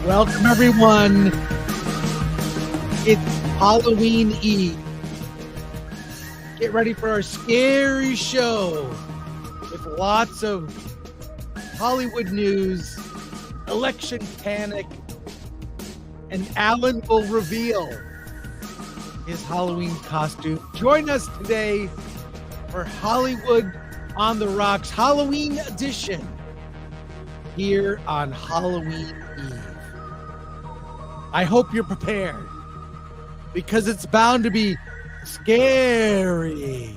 Welcome, everyone. It's Halloween Eve. Get ready for our scary show with lots of Hollywood news, election panic, and Alan will reveal his Halloween costume. Join us today for Hollywood on the Rocks Halloween edition here on Halloween Eve. I hope you're prepared because it's bound to be scary.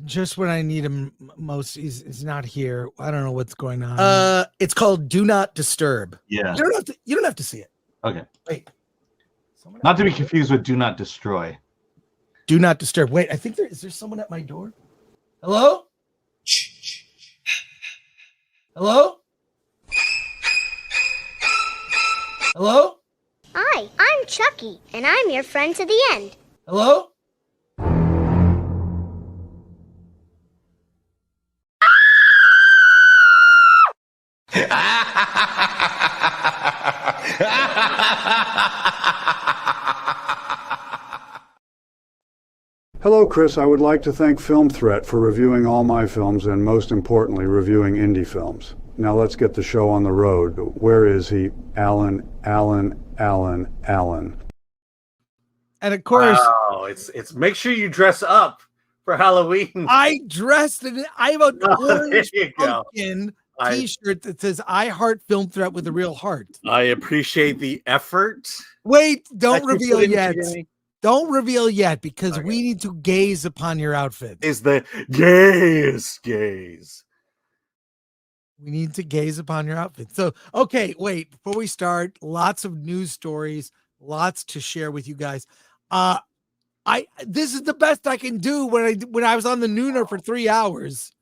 Just when I need him most, he's not here. I don't know what's going on. It's called Do Not Disturb. Yeah. You don't have to see it. Okay. Wait. Not to be confused with Do Not Destroy. Do Not Disturb. Wait, I think is there someone at my door? Hello? Hello? Hello? Hi, I'm Chucky, and I'm your friend to the end. Hello? Hello, Chris. I would like to thank Film Threat for reviewing all my films and, most importantly, reviewing indie films. Now let's get the show on the road. Where is he? Alan. And of course, It's make sure you dress up for Halloween. I dressed in it. I have an orange there you go. pumpkin T-shirt that says "I heart Film Threat" with a real heart. I appreciate the effort. Wait, don't that you reveal put into yet. getting- Don't reveal yet because Okay. we need to gaze upon your outfit. Is the gaze. We need to gaze upon your outfit. So, okay, wait, before we start, lots of news stories, lots to share with you guys. This is the best I can do when I was on the Nooner for 3 hours.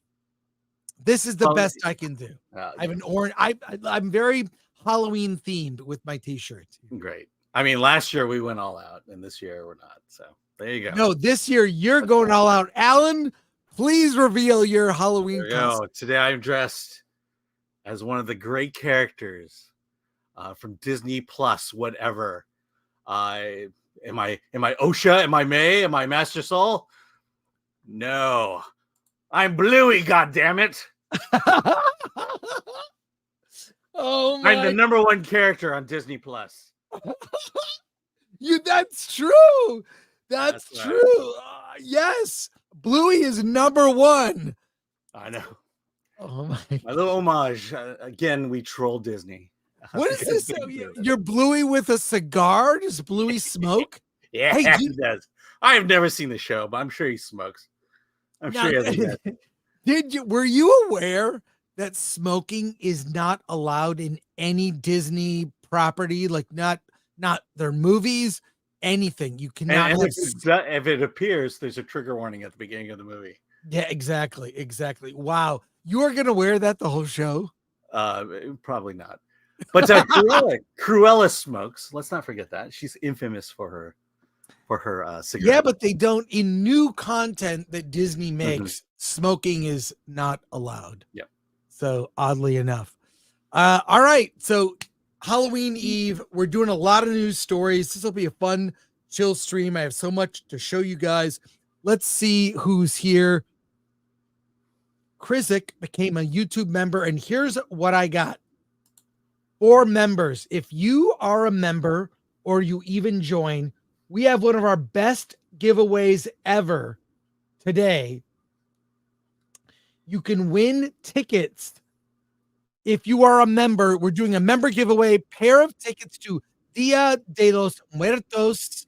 This is the best I can do. I have an orange. I'm very Halloween themed with my T-shirt. Great. I mean, last year we went all out, and this year we're not. So there you go. No, this year you're going all out. Alan, please reveal your Halloween There you go. Today I'm dressed as one of the great characters from Disney Plus, whatever. Am I Osha? Am I May? Am I Master Soul? No. I'm Bluey, goddammit. Oh my. I'm the number one character on Disney Plus. That's true. That's That's true. right. Yes. Bluey is number one. I know. Oh my. My little homage. Again, we troll Disney. What is this? You're Bluey with a cigar? Does Bluey smoke? Yeah, Hey, he does. I have never seen the show, but I'm sure he smokes. I'm sure he has a gun. Were you aware that smoking is not allowed in any Disney property? Like not their movies, anything. You cannot And have if it appears, there's a trigger warning at the beginning of the movie. Yeah, exactly. Wow. You're gonna wear that the whole show? Probably not. But Cruella smokes. Let's not forget that. She's infamous for her cigarette. Yeah, but they don't in new content that Disney makes, smoking is not allowed. Yep. So oddly enough. All right. So Halloween Eve, we're doing a lot of news stories. This will be a fun, chill stream. I have so much to show you guys. Let's see who's here. Krizik became a YouTube member, and here's what I got. 4 members. If you are a member or you even join, we have one of our best giveaways ever today. You can win tickets. If you are a member, we're doing a member giveaway, pair of tickets to Dia de los Muertos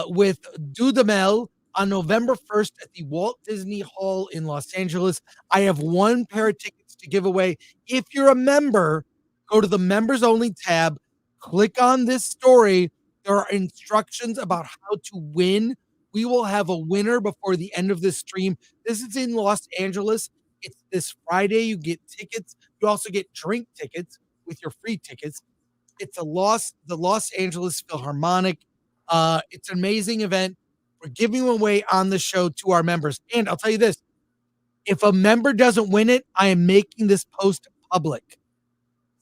with Dudamel on November 1st at the Walt Disney Hall in Los Angeles. I have 1 pair of tickets to give away. If you're a member, go to the members only tab, click on this story. There are instructions about how to win We will have a winner before the end of this stream. This is in Los Angeles. It's this Friday. You get tickets. You also get drink tickets with your free tickets. It's the Los Angeles Philharmonic. It's an amazing event. We're giving away on the show to our members. And I'll tell you this, if a member doesn't win it, I am making this post public.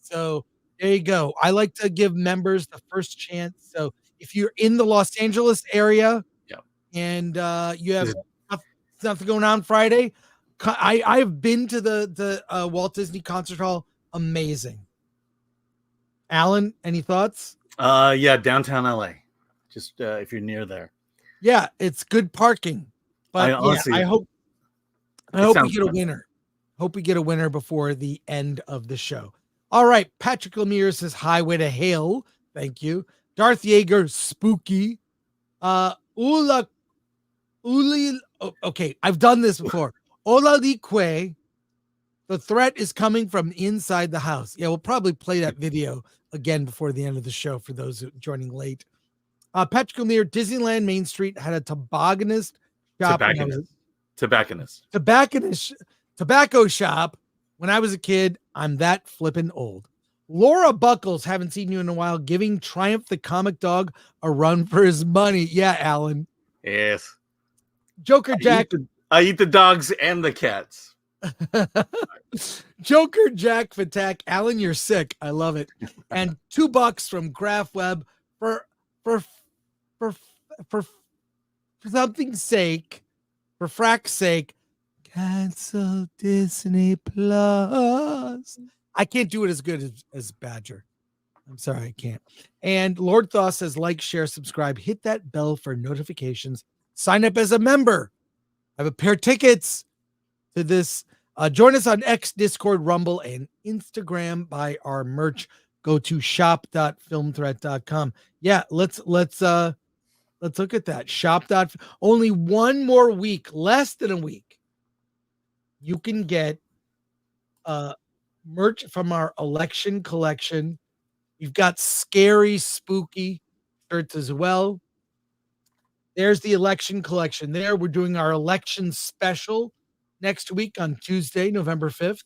So there you go. I like to give members the first chance. So if you're in the Los Angeles area and you have something going on Friday, I've been to the Walt Disney Concert Hall. Amazing. Alan, any thoughts? Yeah, downtown LA. Just if you're near there. Yeah, it's good parking. But honestly, I hope we get a winner. Hope we get a winner before the end of the show. All right. Patrick Lemire says highway to hell. Thank you. Darth Yeager, spooky. Okay, I've done this before. Olalique, the threat is coming from inside the house. Yeah, we'll probably play that video again before the end of the show for those who are joining late. Patrick Lemire, Disneyland Main Street had a tobacco shop when I was a kid. I'm that flippin' old. Laura Buckles, haven't seen you in a while, giving Triumph the comic dog a run for his money. Yeah, Alan. Yes. Joker Jack. I eat the dogs and the cats. Joker Jack Fatak. Alan, you're sick. I love it. And $2 from Graph Web for something's sake, for frack's sake, cancel Disney Plus. I can't do it as good as Badger. I'm sorry, I can't. And Lord Thaw says, like, share, subscribe, hit that bell for notifications, sign up as a member. I have a pair of tickets to this. Join us on X, Discord, Rumble, and Instagram. Buy our merch. Go to shop.filmthreat.com. Yeah, let's look at that. Shop. Only one more week, less than a week. You can get merch from our election collection. We've got scary, spooky shirts as well. There's the election collection there. We're doing our election special next week on Tuesday, November 5th.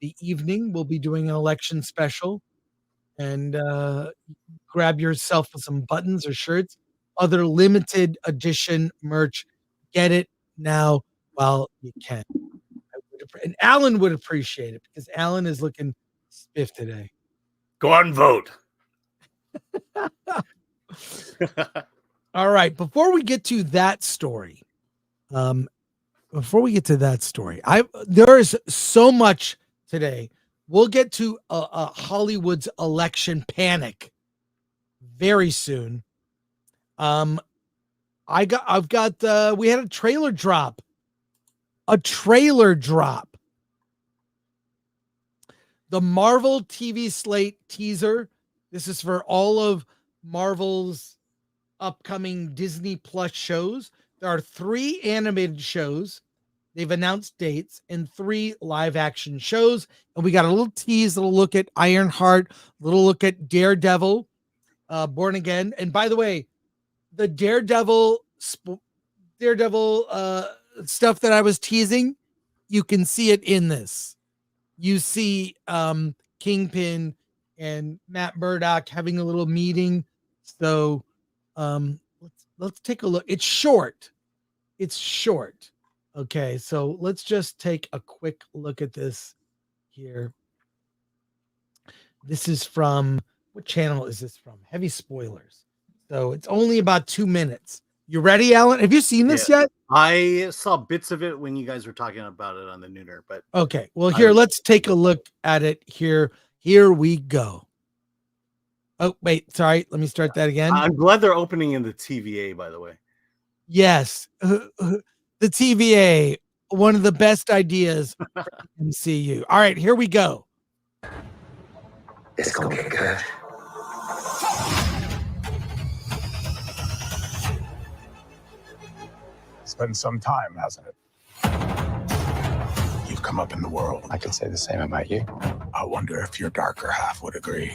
The evening, we'll be doing an election special. And grab yourself some buttons or shirts. Other limited edition merch. Get it now while you can. And Alan would appreciate it because Alan is looking spiff today. Go out and vote. All right. Before we get to that story, there is so much today. We'll get to Hollywood's election panic very soon. We had a trailer drop. The Marvel TV Slate teaser. This is for all of Marvel's upcoming Disney Plus shows. There are 3 animated shows. They've announced dates and 3 live action shows. And we got a little tease, a little look at Ironheart, a little look at Daredevil, Born Again. And by the way, the Daredevil stuff that I was teasing, you can see it in this. You see Kingpin and Matt Murdock having a little meeting. So let's take a look. It's short. Okay, so let's just take a quick look at this here. This is from, what channel is this from? Heavy Spoilers. So it's only about 2 minutes. You ready, Alan? Have you seen this yet? I saw bits of it when you guys were talking about it on the Nooner, but okay. Well, here, let's take a look at it here. Here we go. Oh, wait, sorry. Let me start that again. I'm glad they're opening in the TVA, by the way. Yes. The TVA, one of the best ideas for MCU. All right, here we go. It's gonna get good. It's been some time, hasn't it? You've come up in the world. I could say the same about you. I wonder if your darker half would agree.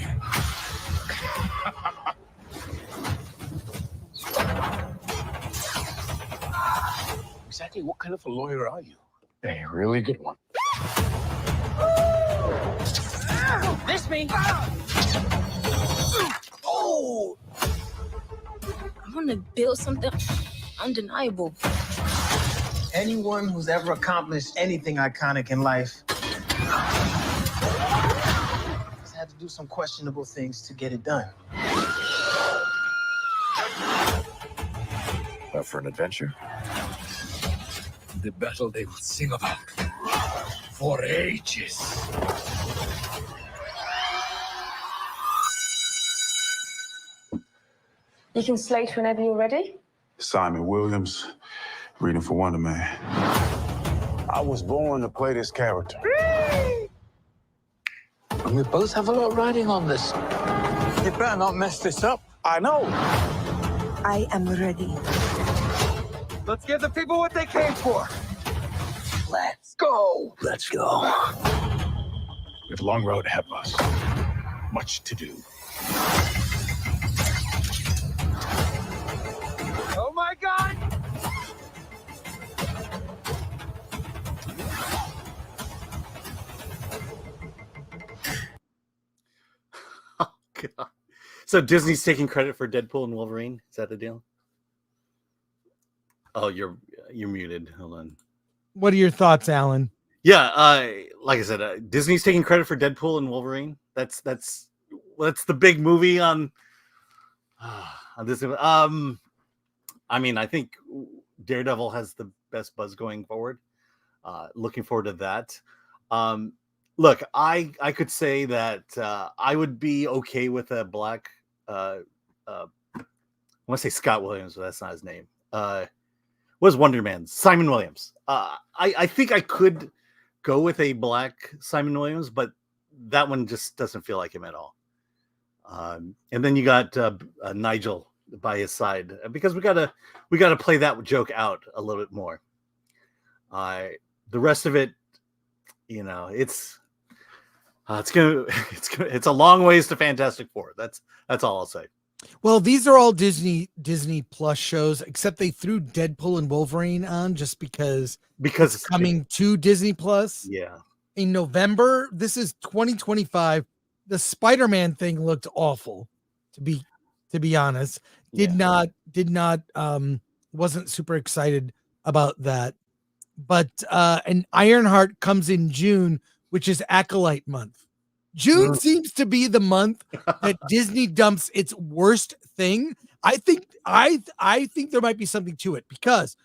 exactly what kind of a lawyer are you? A really good one. Miss me. Oh! I want to build something undeniable. Anyone who's ever accomplished anything iconic in life has had to do some questionable things to get it done. Up for an adventure? The battle they will sing about for ages. You can slate whenever you're ready. Simon Williams, reading for Wonder Man. I was born to play this character. And we both have a lot riding on this. You better not mess this up. I know. I am ready. Let's give the people what they came for. Let's go. Let's go. We have a long road ahead of us. Much to do. Oh my God! Oh God. So Disney's taking credit for Deadpool and Wolverine. Is that the deal? Oh, you're muted. Hold on. What are your thoughts, Alan? Yeah, like I said, Disney's taking credit for Deadpool and Wolverine. That's the big movie on this. I mean, I think Daredevil has the best buzz going forward. Looking forward to that. Look, I could say that I would be okay with a black. I want to say Scott Williams, but that's not his name. Was Wonder Man Simon Williams? I think I could go with a black Simon Williams, but that one just doesn't feel like him at all. And then you got Nigel by his side because we gotta play that joke out a little bit more. The rest of it, you know, it's a long ways to Fantastic Four. That's all I'll say. Well, these are all Disney Plus shows, except they threw Deadpool and Wolverine on just because it's coming to Disney Plus. Yeah. In November, this is 2025. The Spider-Man thing looked awful, to be honest. Did not wasn't super excited about that. But and Ironheart comes in June, which is Acolyte month. June seems to be the month that Disney dumps its worst thing. I think there might be something to it because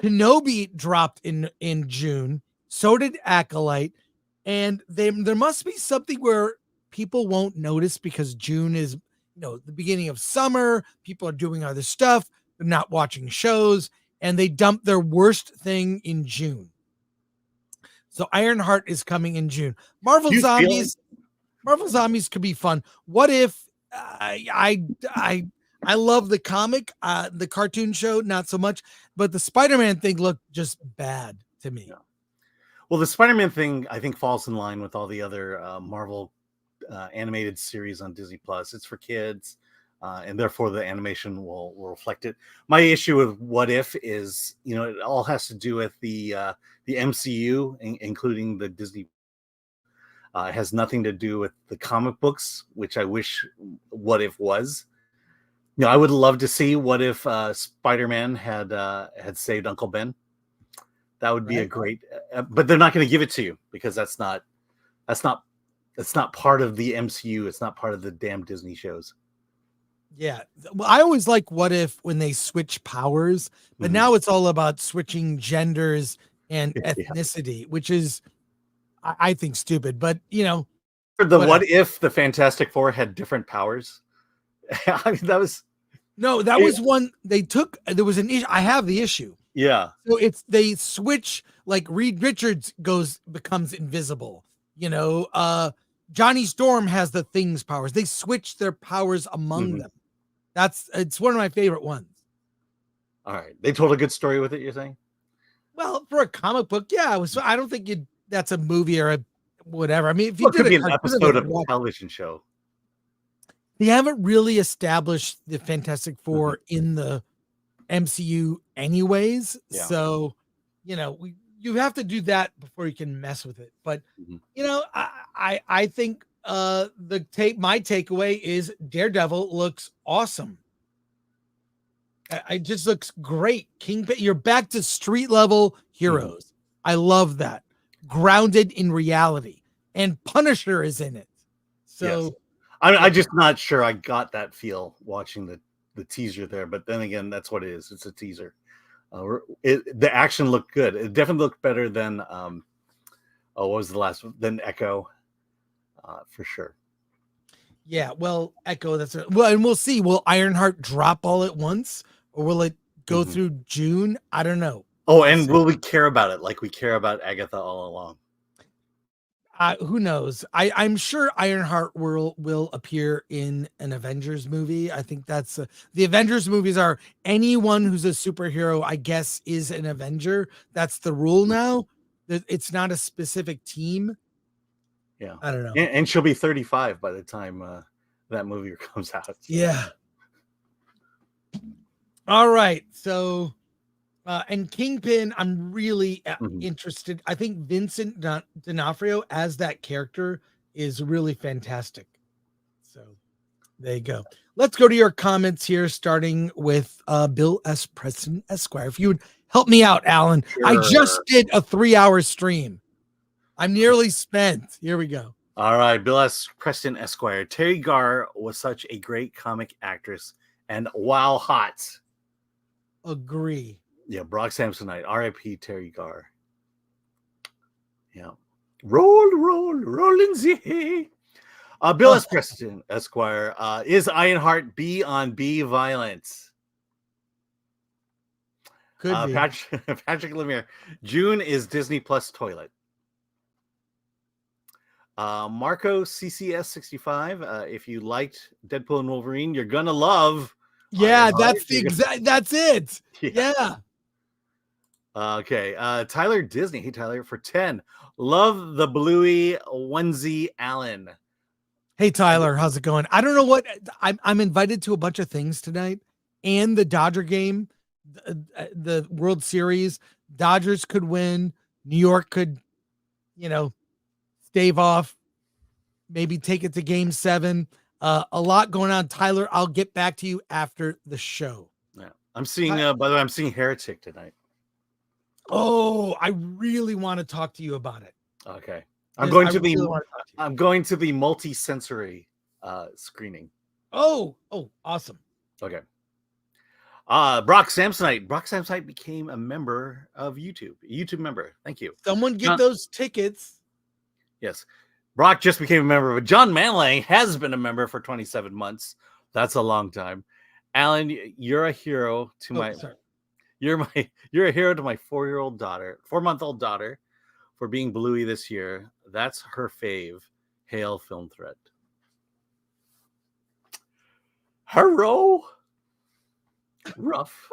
Kenobi dropped in June. So did Acolyte, and there must be something where people won't notice because June is, the beginning of summer. People are doing other stuff. They're not watching shows, and they dump their worst thing in June. So Ironheart is coming in June. Marvel Zombies could be fun. What if I love the comic, the cartoon show, not so much, but the Spider-Man thing looked just bad to me. Yeah. Well, the Spider-Man thing, I think, falls in line with all the other Marvel animated series on Disney Plus. It's for kids, and therefore the animation will reflect it. My issue with What If is, it all has to do with the MCU, including the Disney. It has nothing to do with the comic books, which I wish What If was. I would love to see what if Spider-Man had saved Uncle Ben. That would be a great, but they're not going to give it to you because that's not part of the MCU. It's not part of the damn Disney shows. Yeah. Well, I always like What If when they switch powers, but now it's all about switching genders and ethnicity, which is, I think, stupid, but For the what if the Fantastic Four had different powers? I mean, that was one they took. There was an issue. I have the issue. Yeah. So they switch, like Reed Richards becomes invisible. Johnny Storm has the Thing's powers. They switch their powers among them. It's one of my favorite ones. All right. They told a good story with it, you're saying? Well, for a comic book, yeah. I don't think that's a movie or a whatever. I mean, if you it could be an episode of a television show. They haven't really established the Fantastic Four in the MCU anyways. Yeah. So you have to do that before you can mess with it. But I think my takeaway is Daredevil looks awesome. It just looks great. Kingpin, you're back to street level heroes. I love that. Grounded in reality, and Punisher is in it. So yes. I'm just not sure I got that feel watching the teaser there. But then again, that's what it is. It's a teaser. The action looked good. It definitely looked better than what was the last one? Than Echo, for sure. Yeah, well, Echo. And we'll see. Will Ironheart drop all at once, or will it go through June? I don't know. Oh, and will we care about it like we care about Agatha all along? Who knows? I'm sure Ironheart will appear in an Avengers movie. I think that's the Avengers movies are anyone who's a superhero, I guess, is an Avenger. That's the rule now. It's not a specific team. Yeah, I don't know. And she'll be 35 by the time that movie comes out. Yeah. All right. So, and Kingpin, I'm really interested. I think Vincent D'Onofrio as that character is really fantastic. So there you go. Let's go to your comments here, starting with Bill S. Preston Esquire. If you would help me out, Alan. Sure. I just did a 3-hour stream. I'm nearly spent. Here we go. All right. Bill S. Preston Esquire. Terry Garr was such a great comic actress and wow hot. Agree. Yeah, Brock Samsonite. R.I.P. Terry Garr. Yeah. Roll in the hay. Bill S. Preston Esquire. Is Ironheart B on B violence? Could be. Patrick Lemire. June is Disney Plus toilet. Marco CCS 65. If you liked Deadpool and Wolverine, you're gonna love. Yeah, that's the exact. That's it. Yeah. Okay. Tyler Disney. Hey Tyler, for 10. Love the bluey onesie Allen. Hey Tyler, how's it going? I don't know what I'm invited to a bunch of things tonight, and the Dodger game, the World Series. Dodgers could win. New York could, stave off. Maybe take it to Game 7. A lot going on, Tyler. I'll get back to you after the show. Yeah, I'm seeing. By the way, I'm seeing Heretic tonight. Oh, I really want to talk to you about it. Okay, I'm going to the multi-sensory screening. Oh, awesome. Okay. Brock Samsonite. Brock Samsonite became a member of YouTube. A YouTube member. Thank you. Someone get those tickets. Yes. Brock just became a member, but John Manlang has been a member for 27 months. That's a long time. Alan, you're a hero to you're a hero to my 4-month-old daughter for being Bluey this year. That's her fave. Hail Film Threat. Hero. Rough.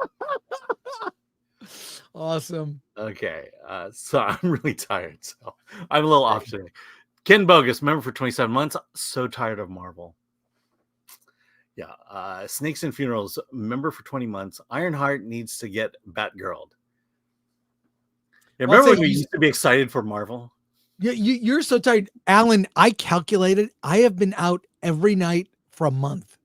Awesome. Okay. So I'm really tired. So I'm a little off today. Ken Bogus, member for 27 months. So tired of Marvel. Yeah. Snakes and Funerals, member for 20 months. Ironheart needs to get Batgirled. Yeah, remember when we used to be excited for Marvel? Yeah, you're so tired. Alan, I calculated I have been out every night for a month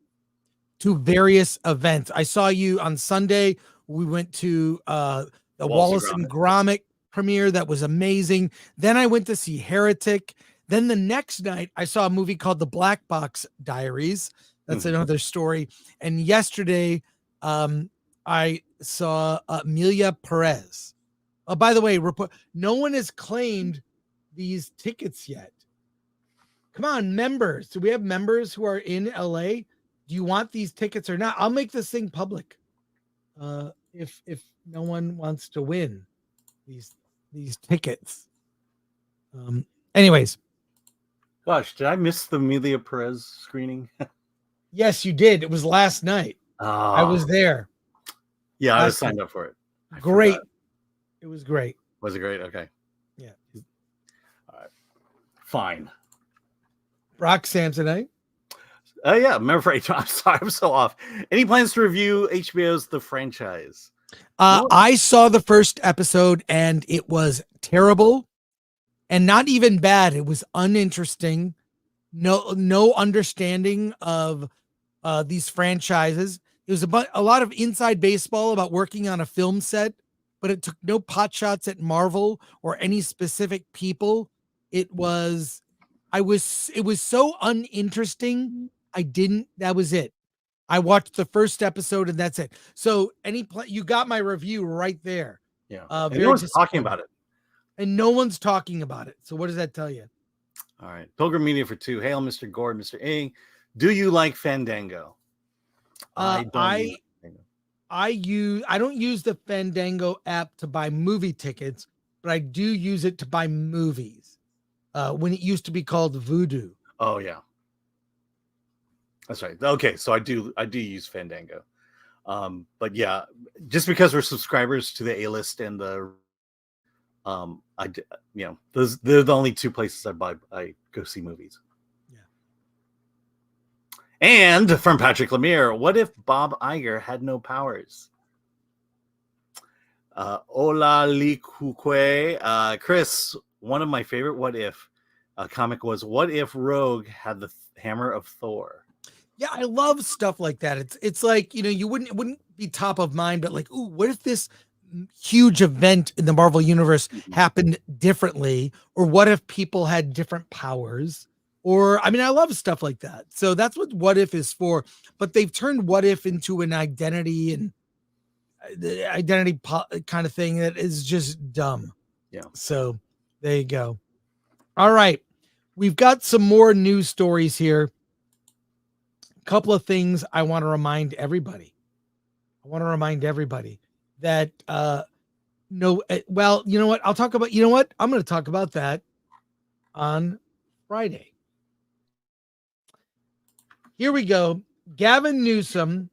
to various events. I saw you on Sunday. We went to the Wallace and Gromit premiere. That was amazing. Then I went to see Heretic. Then the next night, I saw a movie called The Black Box Diaries. That's another story. And yesterday, I saw Amelia Perez. Oh, by the way, no one has claimed these tickets yet. Come on, members. Do we have members who are in LA? Do you want these tickets or not? I'll make this thing public. If no one wants to win these tickets. Anyways. Gosh, did I miss the Amelia Perez screening? Yes, you did. It was last night. I was there. Yeah, I was signed up for it. Great. It was great. Was it great? Okay. Yeah. All right. Fine. Brock Samsonite. Yeah, remember for I'm sorry, I'm so off. Any plans to review HBO's The Franchise? I saw the first episode and it was terrible and not even bad. It was uninteresting. No understanding of these franchises. It was a lot of inside baseball about working on a film set, but it took no pot shots at Marvel or any specific people. It was so uninteresting. That was it. I watched the first episode and that's it. So you got my review right there. Yeah. And no one's talking about it. And no one's talking about it. So what does that tell you? All right. Pilgrim Media for 2. Hail, Mr. Gore, Mr. Ng. Do you like Fandango? I don't use the Fandango app to buy movie tickets, but I do use it to buy movies. When it used to be called Vudu. Oh yeah. That's right. Okay, so I do use Fandango. But yeah, just because we're subscribers to the A-list and the they're the only two places I go see movies. Yeah. And from Patrick Lemire, what if Bob Iger had no powers? Ola Likukwe, Chris, one of my favorite what if comic was what if Rogue had the hammer of Thor? Yeah, I love stuff like that. It's like, it wouldn't be top of mind, but like, ooh, what if this huge event in the Marvel universe happened differently? Or what if people had different powers? Or, I love stuff like that. So that's what if is for. But they've turned what if into an identity and the identity kind of thing that is just dumb. Yeah. So there you go. All right. We've got some more news stories here. Couple of things I want to remind everybody. That well, you know what? I'm going to talk about that on Friday. Here we go. Gavin Newsom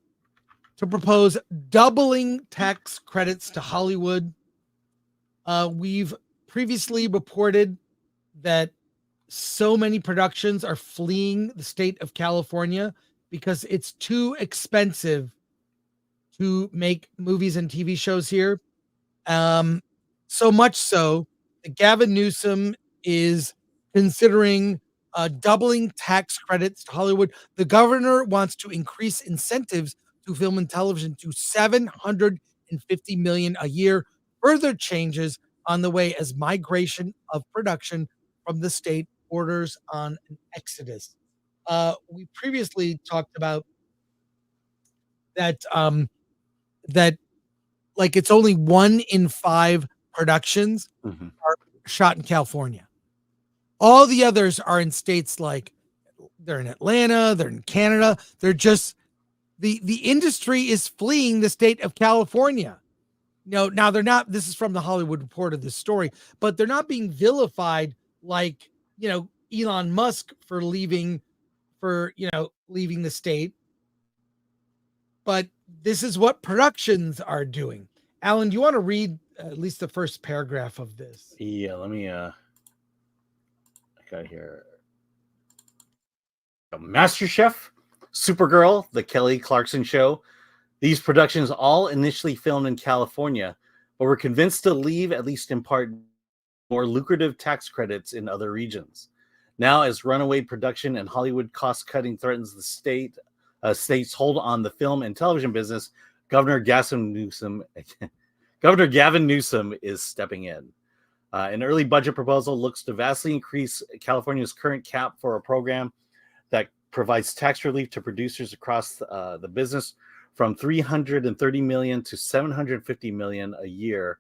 to propose doubling tax credits to Hollywood. We've previously reported that so many productions are fleeing the state of California because it's too expensive to make movies and TV shows here. So much so that Gavin Newsom is considering doubling tax credits to Hollywood. The governor wants to increase incentives to film and television to $750 million a year. Further changes on the way as migration of production from the state borders on an exodus. We previously talked about that like it's only 1 in 5 productions are shot in California. All the others are in states like they're in Atlanta, they're in Canada. They're just the industry is fleeing the state of California. Now they're not. This is from the Hollywood Reporter, this story, but they're not being vilified like Elon Musk for leaving the state. But this is what productions are doing. Alan, do you want to read at least the first paragraph of this? Yeah, let me I got here. MasterChef, Supergirl, The Kelly Clarkson Show. These productions all initially filmed in California, but were convinced to leave, at least in part, more lucrative tax credits in other regions. Now, as runaway production and Hollywood cost-cutting threatens the state's hold on the film and television business, Governor Gavin Newsom is stepping in. An early budget proposal looks to vastly increase California's current cap for a program that provides tax relief to producers across the business from $330 million to $750 million a year.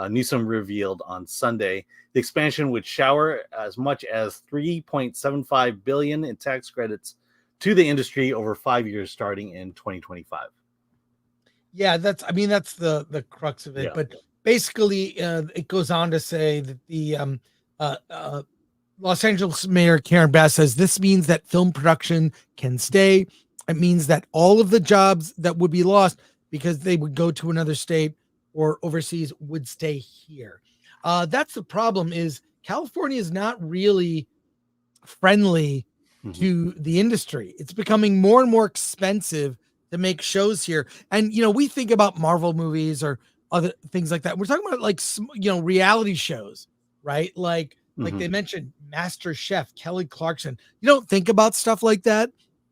Newsom revealed on Sunday the expansion would shower as much as $3.75 billion in tax credits to the industry over 5 years, starting in 2025. Yeah, that's the crux of it. Yeah. But basically, it goes on to say that the Los Angeles Mayor Karen Bass says this means that film production can stay. It means that all of the jobs that would be lost because they would go to another state or overseas would stay here. That's the problem, is California is not really friendly to the industry. It's becoming more and more expensive to make shows here. And, we think about Marvel movies or other things like that. We're talking about like reality shows, right? Like they mentioned Master Chef, Kelly Clarkson. You don't think about stuff like that,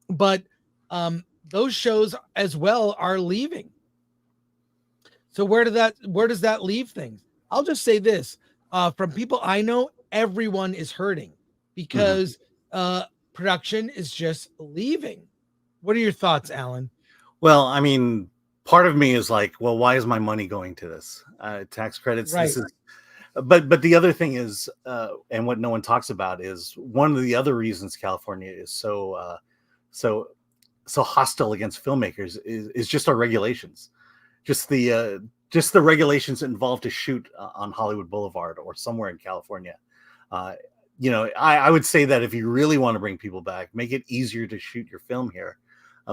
but those shows as well are leaving. So where does that leave things? I'll just say this: from people I know, everyone is hurting because production is just leaving. What are your thoughts, Alan? Well, I mean, part of me is like, well, why is my money going to this? Tax credits. Right. This is, but the other thing is, and what no one talks about is one of the other reasons California is so hostile against filmmakers is just our regulations, just the regulations involved to shoot on Hollywood Boulevard or somewhere in California. I would say that if you really want to bring people back, make it easier to shoot your film here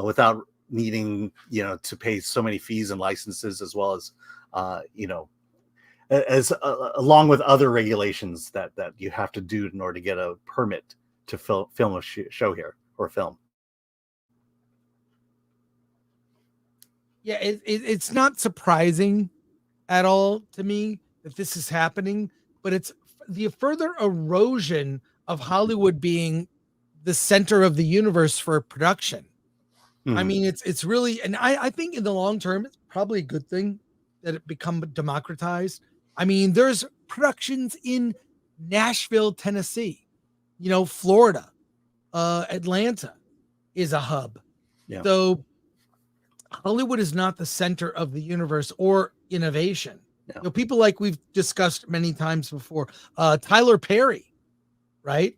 without needing, to pay so many fees and licenses, as well as, along with other regulations that you have to do in order to get a permit to film a show here or film. Yeah, it's not surprising at all to me that this is happening, but it's the further erosion of Hollywood being the center of the universe for production. I mean, it's really, and I think in the long term, it's probably a good thing that it become democratized. I mean, there's productions in Nashville, Tennessee, Florida, Atlanta is a hub. Yeah. So Hollywood is not the center of the universe or innovation. Yeah. People like we've discussed many times before, Tyler Perry, right?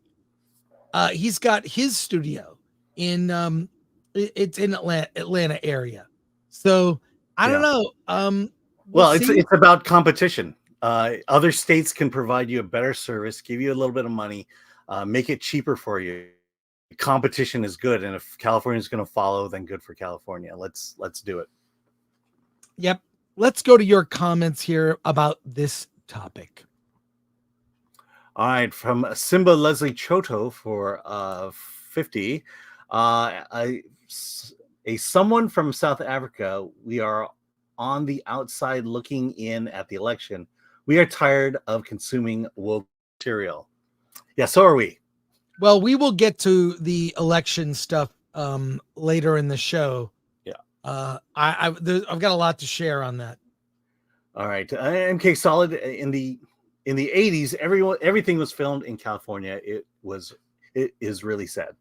He's got his studio in it's in Atlanta area. So I don't know. Well, it's about competition. Other states can provide you a better service, give you a little bit of money, make it cheaper for you. Competition is good, and if California is going to follow, then good for California. Let's do it. Yep. Let's go to your comments here about this topic. All right, from Simba Leslie Choto for 50. A someone from South Africa. We are on the outside looking in at the election. We are tired of consuming woke material. Yeah, so are we. Well, we will get to the election stuff later in the show. Yeah. I've got a lot to share on that. All right. MK Solid in the 80s, everything was filmed in California. It is really sad.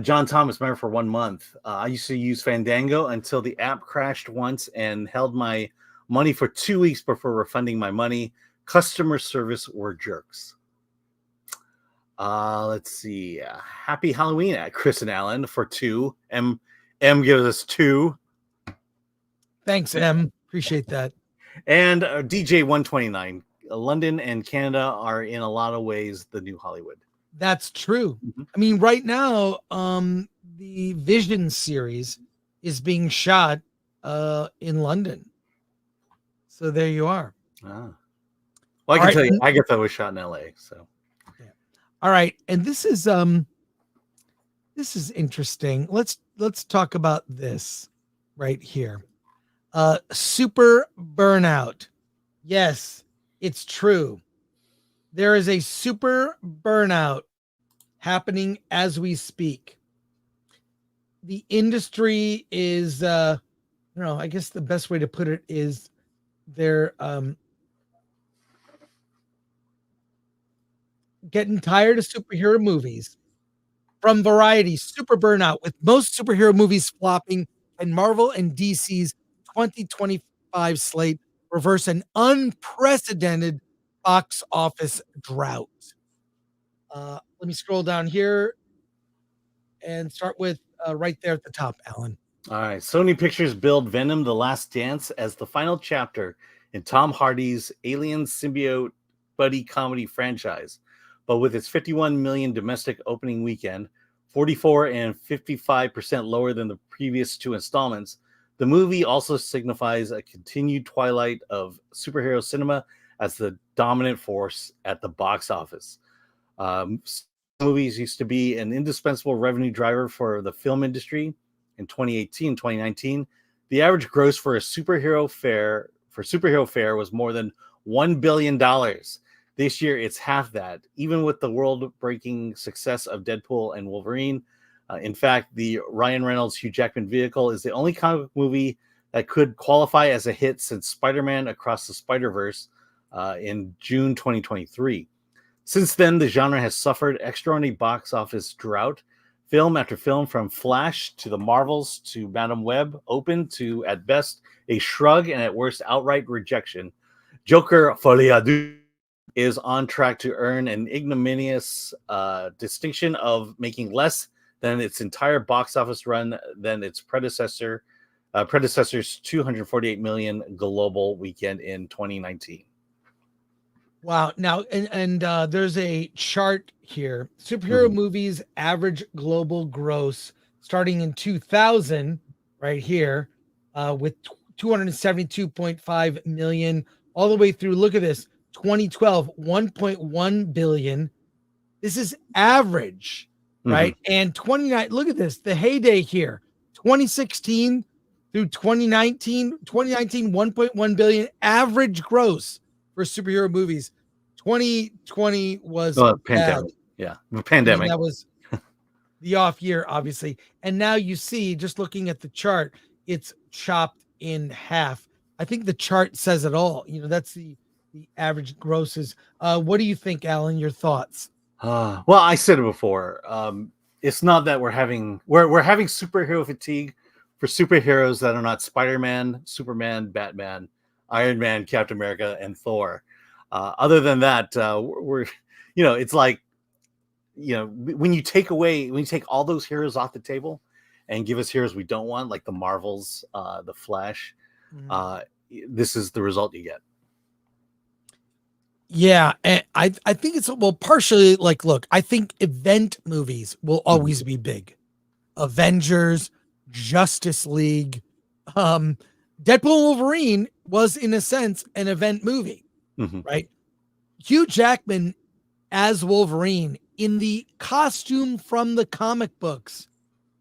John Thomas, member for 1 month. I used to use Fandango until the app crashed once and held my money for 2 weeks before refunding my money. Customer service were jerks. Let's see. Happy Halloween at Chris and Alan for 2. M gives us 2. Thanks, M. Appreciate that. And DJ 129. London and Canada are in a lot of ways the new Hollywood. That's true. I mean, right now, the Vision series is being shot in London. So there you are. Well, I can tell you, I get that was shot in LA. So, yeah. All right, and this is interesting. Let's talk about this right here. Super burnout. Yes, it's true. There is a super burnout happening as we speak. The industry is, I guess the best way to put it is they're getting tired of superhero movies. From Variety, super burnout with most superhero movies flopping, and Marvel and DC's 2025 slate reverse an unprecedented box office drought. Let me scroll down here and start with right there at the top, Alan. All right. Sony Pictures billed Venom: The Last Dance as the final chapter in Tom Hardy's Alien symbiote buddy comedy franchise. But with its 51 million domestic opening weekend, 44 and 55% lower than the previous 2 installments, the movie also signifies a continued twilight of superhero cinema as the dominant force at the box office. Movies used to be an indispensable revenue driver for the film industry. In 2018, 2019, The average gross for a superhero fair was more than $1 billion. This year, it's half that, even with the world-breaking success of Deadpool and Wolverine. In fact, the Ryan Reynolds Hugh Jackman vehicle is the only comic book movie that could qualify as a hit since Spider-Man Across the Spider-Verse in June 2023. Since then, the genre has suffered extraordinary box office drought. Film after film, from Flash to the Marvels to Madam Web, opened to, at best, a shrug and at worst, outright rejection. Joker Folie à Deux is on track to earn an ignominious distinction of making less than its entire box office run than its predecessor's $248 million global weekend in 2019. Wow. Now, and there's a chart here. Superhero movies average global gross starting in 2000, right here, with 272.5 million, all the way through. Look at this, 2012, 1.1 billion. This is average, right? And 29, look at this, the heyday here, 2016 through 2019, 1.1 billion average gross for superhero movies. 2020 was pandemic. Yeah, the I pandemic. mean, that was the off year, obviously. And now you see, just looking at the chart, it's chopped in half. I think the chart says it all. You know, that's the average grosses. What do you think, Alan? Your thoughts? Well, I said it before. It's not that we're having superhero fatigue for superheroes that are not Spider-Man, Superman, Batman, Iron Man, Captain America, and Thor. Other than that, we're, you know, it's like, you know, when you take all those heroes off the table and give us heroes we don't want, like the Marvels, the Flash, this is the result you get. Yeah, and I think it's, well, partially, like, look, I think event movies will always be big. Avengers, Justice League, Deadpool and Wolverine was, in a sense, an event movie, right? Hugh Jackman as Wolverine in the costume from the comic books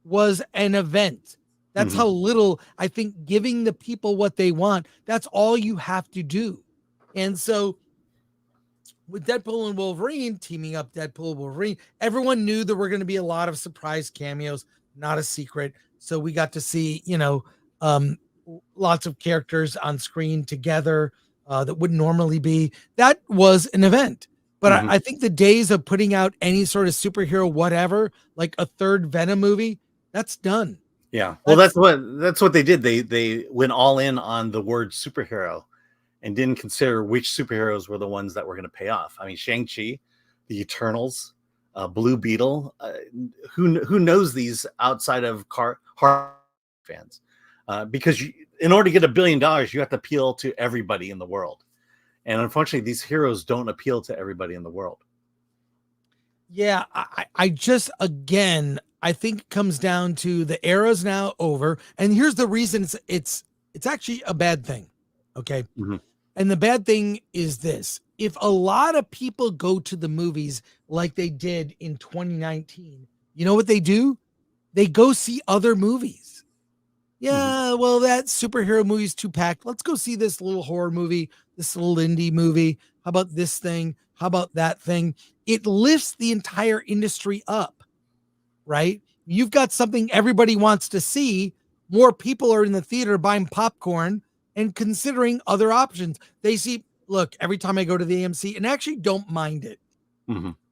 was an event. That's how little, I think, giving the people what they want, that's all you have to do. And so with Deadpool and Wolverine, teaming up Deadpool and Wolverine, everyone knew there were going to be a lot of surprise cameos, not a secret. So we got to see, you know, lots of characters on screen together that wouldn't normally be. That was an event. But I think the days of putting out any sort of superhero whatever, like a third Venom movie, that's done. Yeah. Well, that's what they did. They went all in on the word superhero and didn't consider which superheroes were the ones that were going to pay off. I mean, Shang-Chi, the Eternals, Blue Beetle, who knows these outside of hard fans? Because in order to get $1 billion, you have to appeal to everybody in the world. And unfortunately, these heroes don't appeal to everybody in the world. Yeah, I just, again, I think it comes down to the era's now over. And here's the reason it's actually a bad thing. Okay. And the bad thing is this: if a lot of people go to the movies like they did in 2019, you know what they do? They go see other movies. Yeah, well, that superhero movie's too packed. Let's go see this little horror movie, this little indie movie. How about this thing? How about that thing? It lifts the entire industry up, right? You've got something everybody wants to see. More people are in the theater buying popcorn and considering other options. They see, look, every time I go to the AMC, and actually don't mind it,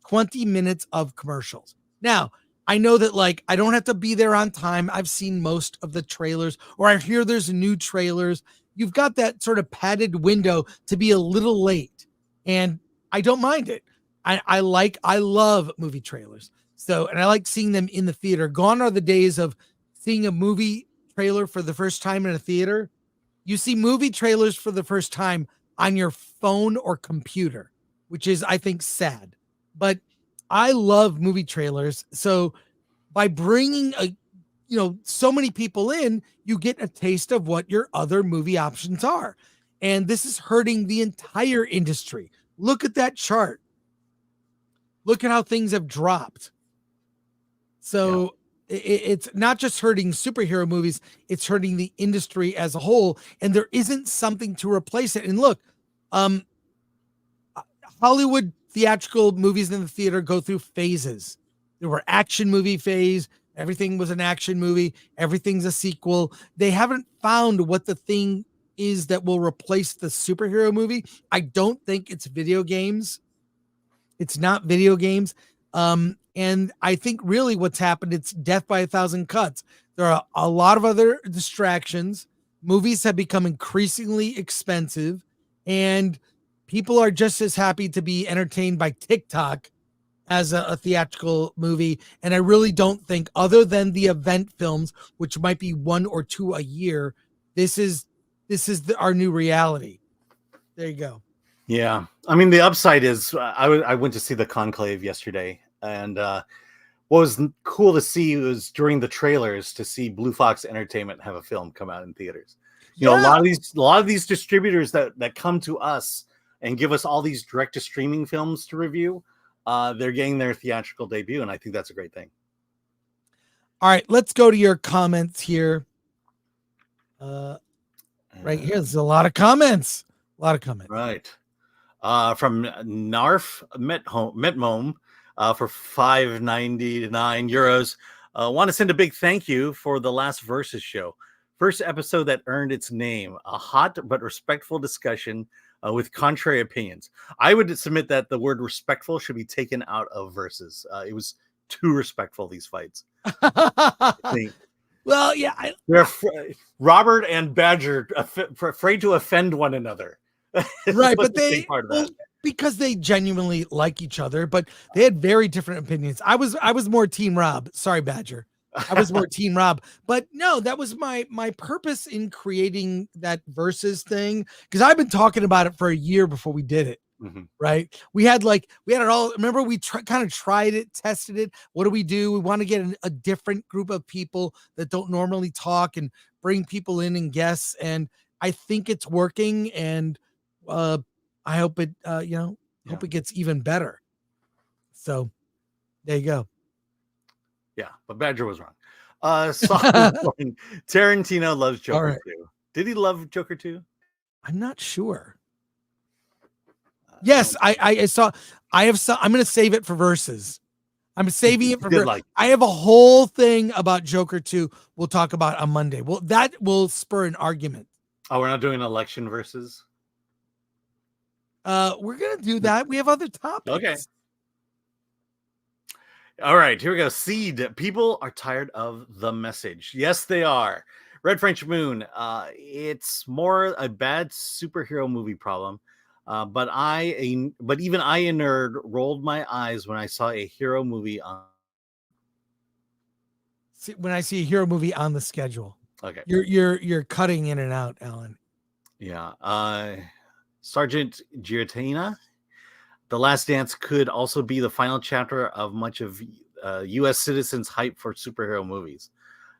20 minutes of commercials. Now, I know that, like, I don't have to be there on time. I've seen most of the trailers, or I hear there's new trailers. You've got that sort of padded window to be a little late, and I don't mind it. I love movie trailers. So, and I like seeing them in the theater. Gone are the days of seeing a movie trailer for the first time in a theater. You see movie trailers for the first time on your phone or computer, which is, I think, sad. But I love movie trailers. So by bringing so many people in, you get a taste of what your other movie options are. And this is hurting the entire industry. Look at that chart. Look at how things have dropped. So it's not just hurting superhero movies, it's hurting the industry as a whole, and there isn't something to replace it. And look, Hollywood theatrical movies in the theater go through phases. There were action movie phase, everything was an action movie, everything's a sequel. They haven't found what the thing is that will replace the superhero movie. I don't think it's video games. It's not video games. And I think really what's happened, it's death by 1,000 cuts. There are a lot of other distractions. Movies have become increasingly expensive, and people are just as happy to be entertained by TikTok as a theatrical movie. And I really don't think, other than the event films, which might be 1 or 2 a year, this is our new reality. There you go. Yeah. I mean, the upside is I went to see the Conclave yesterday, and what was cool to see was during the trailers to see Blue Fox Entertainment have a film come out in theaters. You know, a lot of these distributors that come to us and give us all these direct to streaming films to review, they're getting their theatrical debut, and I think that's a great thing. All right, let's go to your comments here. Right here, there's a lot of comments. Right. From Narf Metmome for €5.99. Want to send a big thank you for the last Versus show. First episode that earned its name. A hot but respectful discussion with contrary opinions. I would submit that the word respectful should be taken out of Versus. It was too respectful, these fights. Well, yeah. Robert and Badger afraid to offend one another. Right, but because they genuinely like each other, but they had very different opinions. I was more Team Rob. Sorry, Badger. I was more Team Rob. But no, that was my purpose in creating that Versus thing, because I've been talking about it for a year before we did it. Mm-hmm. Right. We had it all. Remember, we kind of tried it, tested it. What do? We want to get a different group of people that don't normally talk and bring people in and guests. And I think it's working. And I hope it, hope it gets even better. So there you go. Yeah, but Badger was wrong. Tarantino loves Joker 2. Did he love Joker 2? I'm not sure. Yes, I saw. I'm going to save it for Versus. I'm saving it for Versus. I have a whole thing about Joker 2 we'll talk about on Monday. Well, that will spur an argument. Oh, we're not doing election Versus? We're going to do that. We have other topics. Okay. All right, here we go. Seed. People are tired of The Message. Yes, they are. Red French Moon. It's more a bad superhero movie problem. But even I, a nerd, rolled my eyes when I saw a hero movie on. When I see a hero movie on the schedule. Okay. You're cutting in and out, Alan. Yeah. Sergeant Giratina. The Last Dance could also be the final chapter of much of U.S. citizens' hype for superhero movies.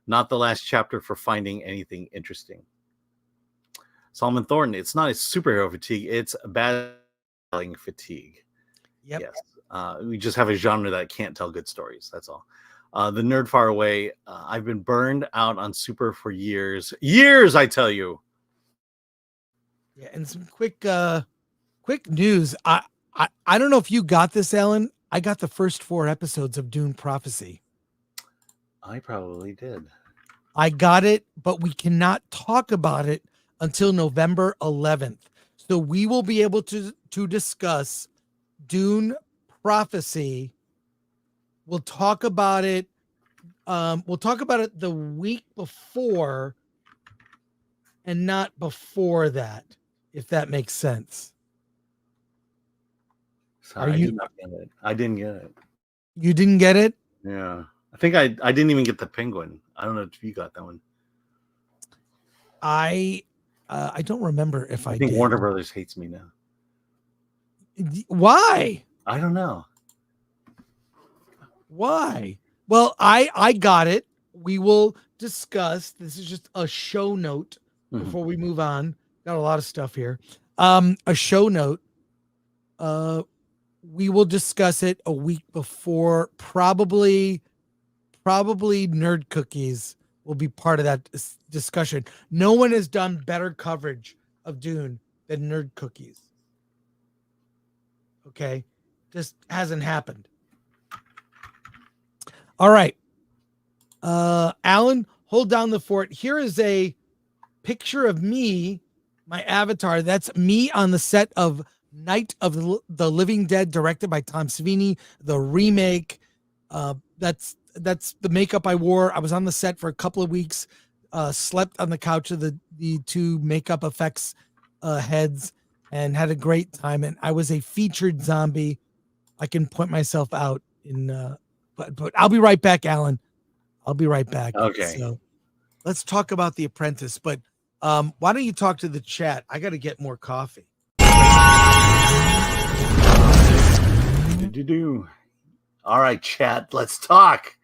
Not the last chapter for finding anything interesting. Solomon Thornton, it's not a superhero fatigue, it's a battling fatigue. Yep. Yes. We just have a genre that can't tell good stories. That's all. The Nerd Far Away, I've been burned out on super for years. Years, I tell you. Yeah, and some quick news. I don't know if you got this, Alan. I got the first 4 episodes of Dune Prophecy. I probably did. I got it, but we cannot talk about it until November 11th. So we will be able to discuss Dune Prophecy. We'll talk about it. We'll talk about it the week before and not before that, if that makes sense. Sorry, I did not get it. I didn't get it. You didn't get it? Yeah. I think I didn't even get the Penguin. I don't know if you got that one. I don't remember if I think did. Warner Brothers hates me now. Why? I don't know. Why? Well, I got it. We will discuss. This is just a show note before we move on. Got a lot of stuff here. A show note. We will discuss it a week before, probably probably Nerd Cookies will be part of that discussion. No one has done better coverage of Dune than Nerd Cookies. Okay. Just hasn't happened. All right. Alan, hold down the fort. Here is a picture of me, my avatar. That's me on the set of Night of the Living Dead, directed by Tom Savini, the remake. That's the makeup I wore. I was on the set for a couple of weeks, slept on the couch of the two makeup effects heads, and had a great time. And I was a featured zombie. I can point myself out in, but I'll be right back, Alan. I'll be right back. Okay. So let's talk about The Apprentice. But why don't you talk to the chat? I got to get more coffee. All right, chat. Let's talk.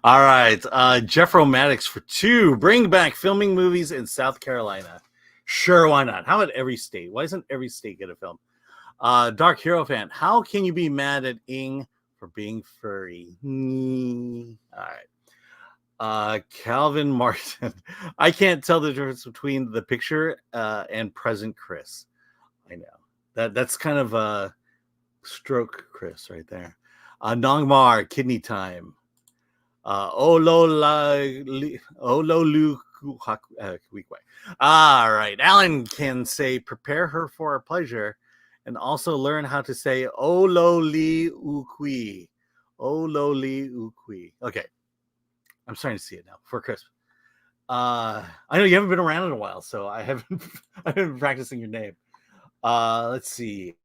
All right. Jeff Romatics for 2. Bring back filming movies in South Carolina. Sure, why not? How about every state? Why doesn't every state get a film? Dark Hero Fan. How can you be mad at Ng for being furry? All right. Calvin Martin. I can't tell the difference between the picture and present Chris. I know. That's kind of a stroke Chris right there. Nongmar, Kidney Time. All right. Alan can say prepare her for our pleasure and also learn how to say Ololi Ukwi. Ololi Ukwi. Okay. I'm starting to see it now for Christmas. I know you haven't been around in a while, so I haven't been practicing your name. Let's see.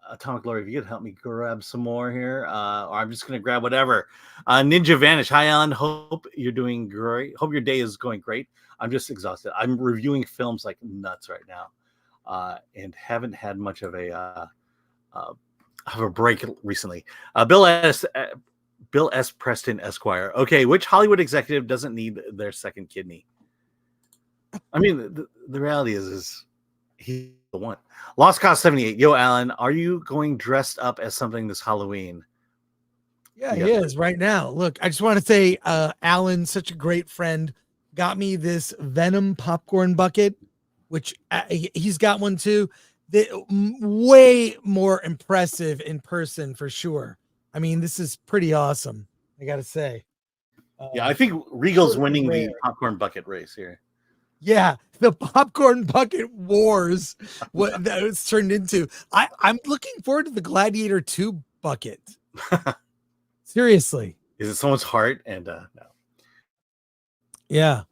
Atomic Glory, if you could help me grab some more here, or I'm just going to grab whatever. Ninja Vanish. Hi, Alan. Hope you're doing great. Hope your day is going great. I'm just exhausted. I'm reviewing films like nuts right now, and haven't had much of a break recently. Bill S. Preston Esquire. Okay, which Hollywood executive doesn't need their second kidney? I mean, the reality is he's the one. Lost Cause 78. Yo, Alan, are you going dressed up as something this Halloween? Yeah, he is right now. Look, I just want to say, Alan, such a great friend, got me this Venom popcorn bucket, which he's got one too. Way more impressive in person for sure. I mean, this is pretty awesome, I gotta say. Yeah, I think Regal's winning the popcorn bucket race here. Yeah, the popcorn bucket wars, what that was turned into. I'm looking forward to the Gladiator 2 bucket. Seriously. Is it someone's heart? And no. Yeah.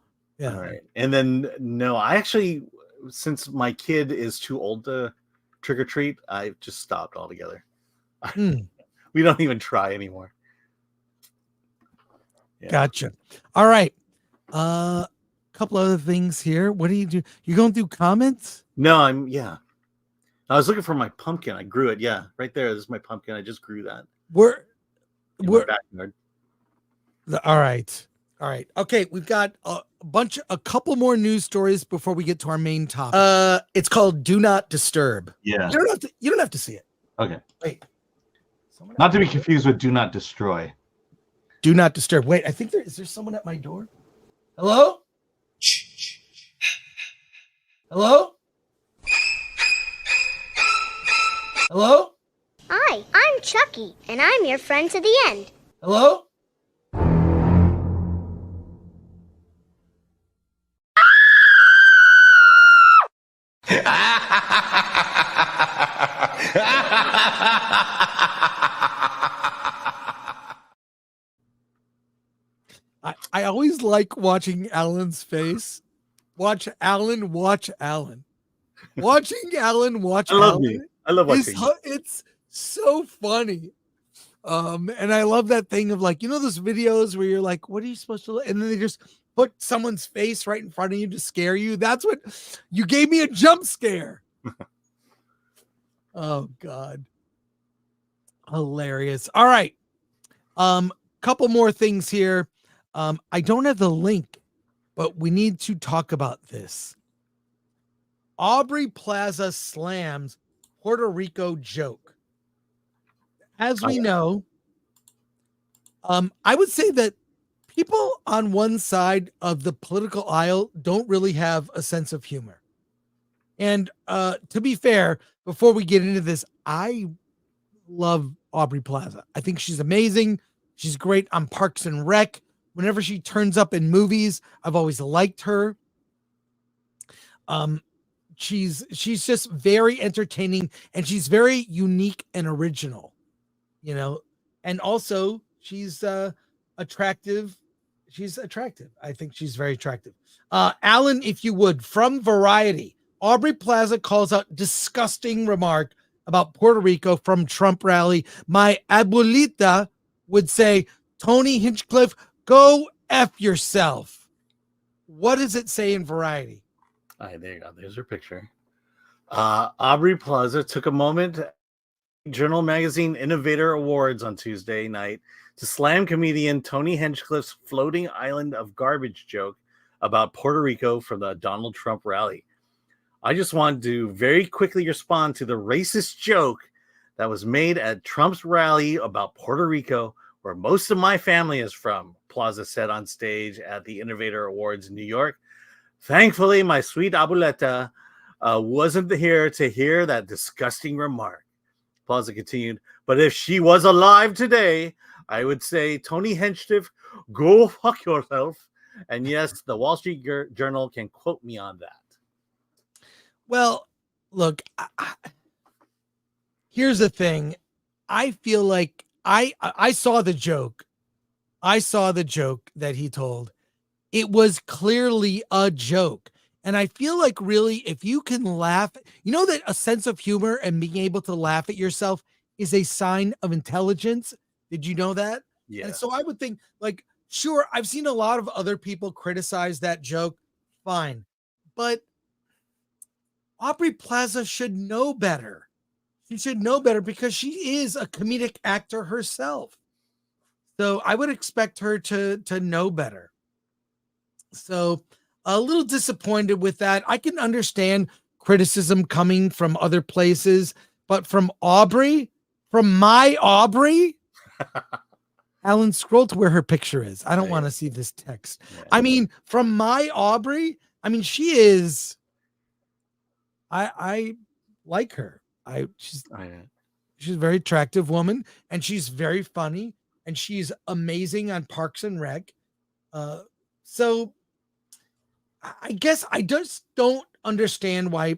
All right. And then no, I actually, since my kid is too old to trick or treat, I just stopped altogether. We don't even try anymore. Yeah. Gotcha. All right. Couple other things here. What do? You going through comments? No, I was looking for my pumpkin. I grew it. Yeah, right there. This is my pumpkin. I just grew that. We're backyard. All right. Okay, we've got a couple more news stories before we get to our main topic. It's called Do Not Disturb. Yeah. You don't have to see it. Okay. Wait. Not to be confused with Do Not Destroy. Do Not Disturb. Wait, I think is there someone at my door? Hello? Hello? Hello? Hi, I'm Chucky, and I'm your friend to the end. Hello? I always like watching Alan's face. Watch Alan. Watching Alan watch Alan. I love watching. It's so funny. And I love that thing of like, those videos where you're like, what are you supposed to look? And then they just put someone's face right in front of you to scare you. That's what you gave me, a jump scare. Oh God. Hilarious. All right. Couple more things here. I don't have the link, but we need to talk about this. Aubrey Plaza slams Puerto Rico joke. as we know, I would say that people on one side of the political aisle don't really have a sense of humor. And to be fair, before we get into this, I love Aubrey Plaza. I think she's amazing. She's great on Parks and Rec. Whenever she turns up in movies, I've always liked her. She's just very entertaining, and she's very unique and original, you know. And also she's attractive. She's attractive. I think she's very attractive. Alan, if you would, from Variety, Aubrey Plaza calls out disgusting remark about Puerto Rico from Trump rally. My abuelita would say, Tony Hinchcliffe, go F yourself. What does it say in Variety? All right, there you go. There's her picture. Aubrey Plaza took a moment at Journal Magazine Innovator Awards on Tuesday night to slam comedian Tony Hinchcliffe's floating island of garbage joke about Puerto Rico from the Donald Trump rally. I just want to very quickly respond to the racist joke that was made at Trump's rally about Puerto Rico, where most of my family is from, Plaza said on stage at the Innovator Awards in New York. Thankfully, my sweet abuelita wasn't here to hear that disgusting remark. Plaza continued, but if she was alive today, I would say, Tony Hinchcliffe, go fuck yourself. And yes, the Wall Street Journal can quote me on that. Well, look, here's the thing. I feel like I saw the joke. I saw the joke that he told. It was clearly a joke. And I feel like really, if you can laugh, you know that a sense of humor and being able to laugh at yourself is a sign of intelligence. Did you know that? Yeah. And so I would think, like, sure, I've seen a lot of other people criticize that joke. Fine. But Aubrey Plaza should know better. She should know better because she is a comedic actor herself. So I would expect her to know better. So a little disappointed with that. I can understand criticism coming from other places, but from Aubrey, from my Aubrey, Alan, scroll to where her picture is. I don't want to see this text. Yeah. I mean, from my Aubrey, I mean, she is, I like her. She's a very attractive woman, and she's very funny, and she's amazing on Parks and Rec. So I guess I just don't understand why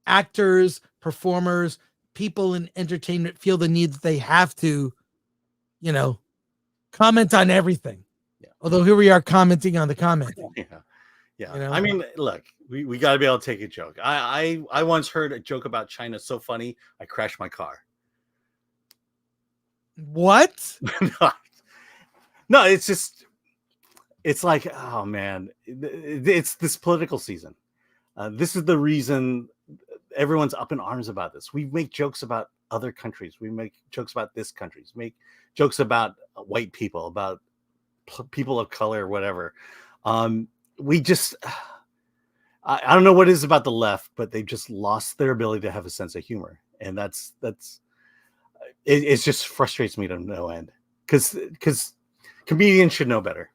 actors, performers, people in entertainment feel the need that they have to, you know, comment on everything. Yeah. Although here we are commenting on the comment. Yeah. Yeah. You know? I mean, look, we got to be able to take a joke. I once heard a joke about China so funny, I crashed my car. What? No, it's just, it's like, oh man, it's this political season. This is the reason everyone's up in arms about this. We make jokes about other countries. We make jokes about this country. Make jokes about white people, about people of color, whatever. We just, I don't know what it is about the left, but they've just lost their ability to have a sense of humor. And it just frustrates me to no end because comedians should know better.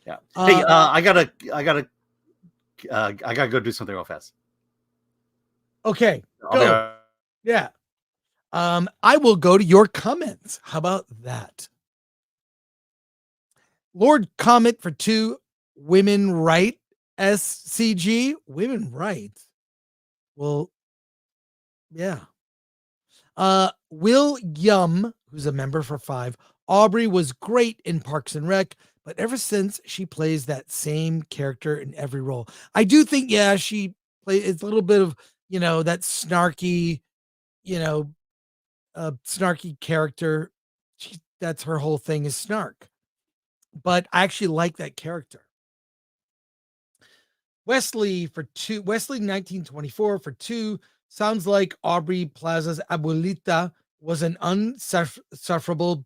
Yeah. Hey, I gotta go do something real fast. Okay. Go. Yeah. I will go to your comments. How about that? Lord comment for 2 women right SCG. Women right. Well, yeah. Will Yum, who's a member for 5. Aubrey was great in Parks and Rec, but ever since she plays that same character in every role. I do think, yeah, she plays it's a little bit of, you know, that snarky, you know, snarky character. That's her whole thing is snark. But I actually like that character. Wesley 1924 for 2. Sounds like Aubrey Plaza's abuelita was an unsufferable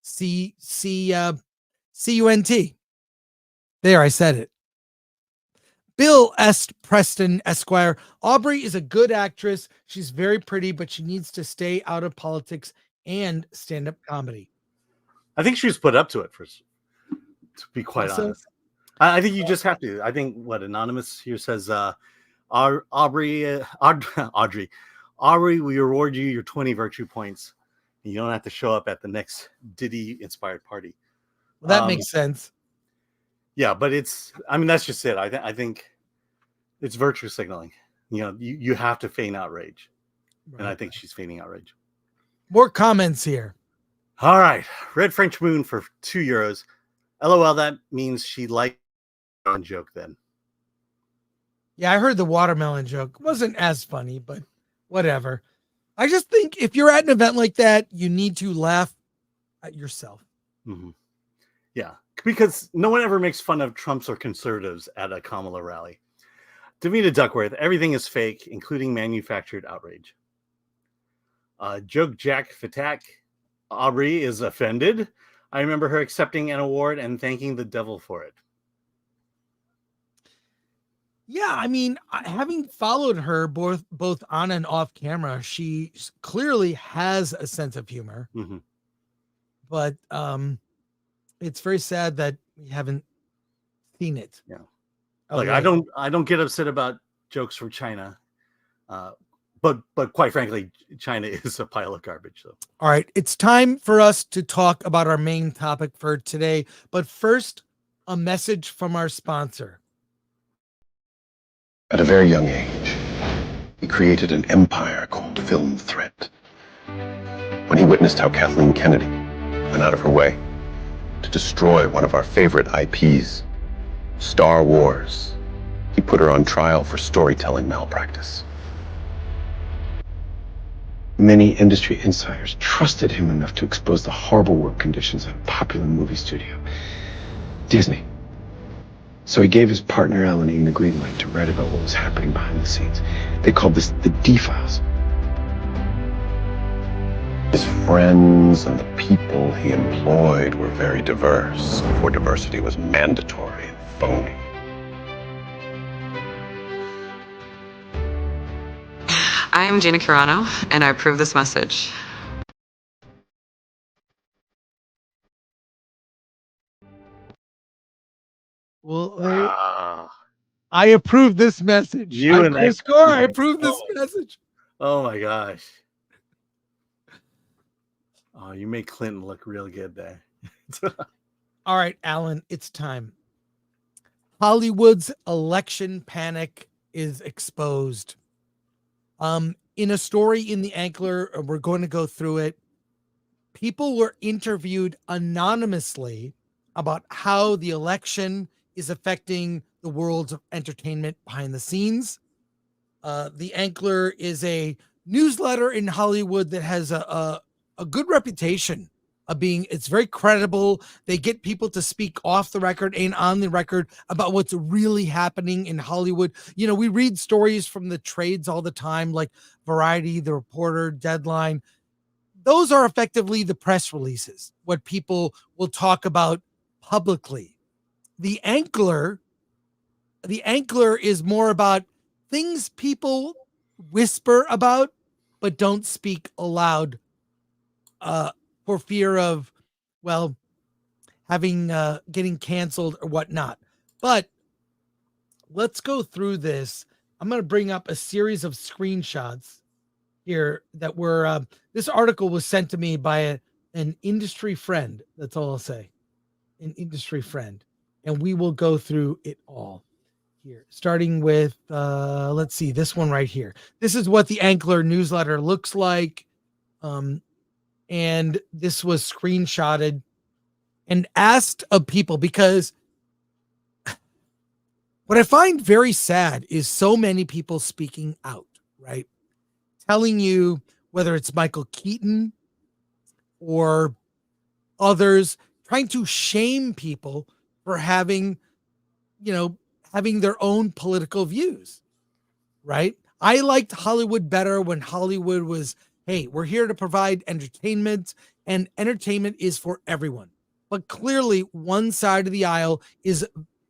CUNT. There, I said it. Bill S. Preston, Esquire. Aubrey is a good actress. She's very pretty, but she needs to stay out of politics and stand-up comedy. I think she was put up to it, to be quite So- honest. I think you just have to. I think what Anonymous here says, Aubrey, we reward you your 20 virtue points. You don't have to show up at the next Diddy-inspired party. Well, that makes sense. Yeah, but that's just it. I think it's virtue signaling. You have to feign outrage. Right. And I think she's feigning outrage. More comments here. All right. Red French Moon for €2. LOL, that means she liked the joke then. Yeah, I heard the watermelon joke. It wasn't as funny, but whatever. I just think if you're at an event like that, you need to laugh at yourself. Mm-hmm. Yeah, because no one ever makes fun of Trumps or conservatives at a Kamala rally. Davina Duckworth, everything is fake, including manufactured outrage. Joke Jack Fatak, Aubrey is offended. I remember her accepting an award and thanking the devil for it. Yeah, I mean, having followed her both on and off camera, she clearly has a sense of humor. Mm-hmm. But it's very sad that we haven't seen it. Yeah. Like I don't get upset about jokes from China. But quite frankly, China is a pile of garbage. So all right, it's time for us to talk about our main topic for today. But first, a message from our sponsor. At a very young age, he created an empire called Film Threat. When he witnessed how Kathleen Kennedy went out of her way to destroy one of our favorite IPs, Star Wars, he put her on trial for storytelling malpractice. Many industry insiders trusted him enough to expose the horrible work conditions at a popular movie studio, Disney. So he gave his partner Alan Ng the green light to write about what was happening behind the scenes. They called this the D-Files. His friends and the people he employed were very diverse, before diversity was mandatory and phony. I am Gina Carano, and I approve this message. Well, I approve this message. I approve this message. Oh my gosh. Oh, you make Clinton look real good there. All right, Alan, it's time. Hollywood's election panic is exposed. In a story in the Ankler, we're going to go through it. People were interviewed anonymously about how the election is affecting the world of entertainment behind the scenes. The Ankler is a newsletter in Hollywood that has a good reputation of being, it's very credible. They get people to speak off the record and on the record about what's really happening in Hollywood. You know, we read stories from the trades all the time, like Variety, The Reporter, Deadline. Those are effectively the press releases, what people will talk about publicly. The Ankler is more about things people whisper about, but don't speak aloud for fear of, well, having getting canceled or whatnot. But let's go through this. I'm going to bring up a series of screenshots here that were, this article was sent to me by an industry friend. That's all I'll say. An industry friend. And we will go through it all here, starting with, let's see, this one right here. This is what the Ankler newsletter looks like. And this was screenshotted and asked of people, because what I find very sad is so many people speaking out, right? Telling you, whether it's Michael Keaton or others, trying to shame people for having, having their own political views, right? I liked Hollywood better when Hollywood was, hey, we're here to provide entertainment, and entertainment is for everyone. But clearly one side of the aisle is,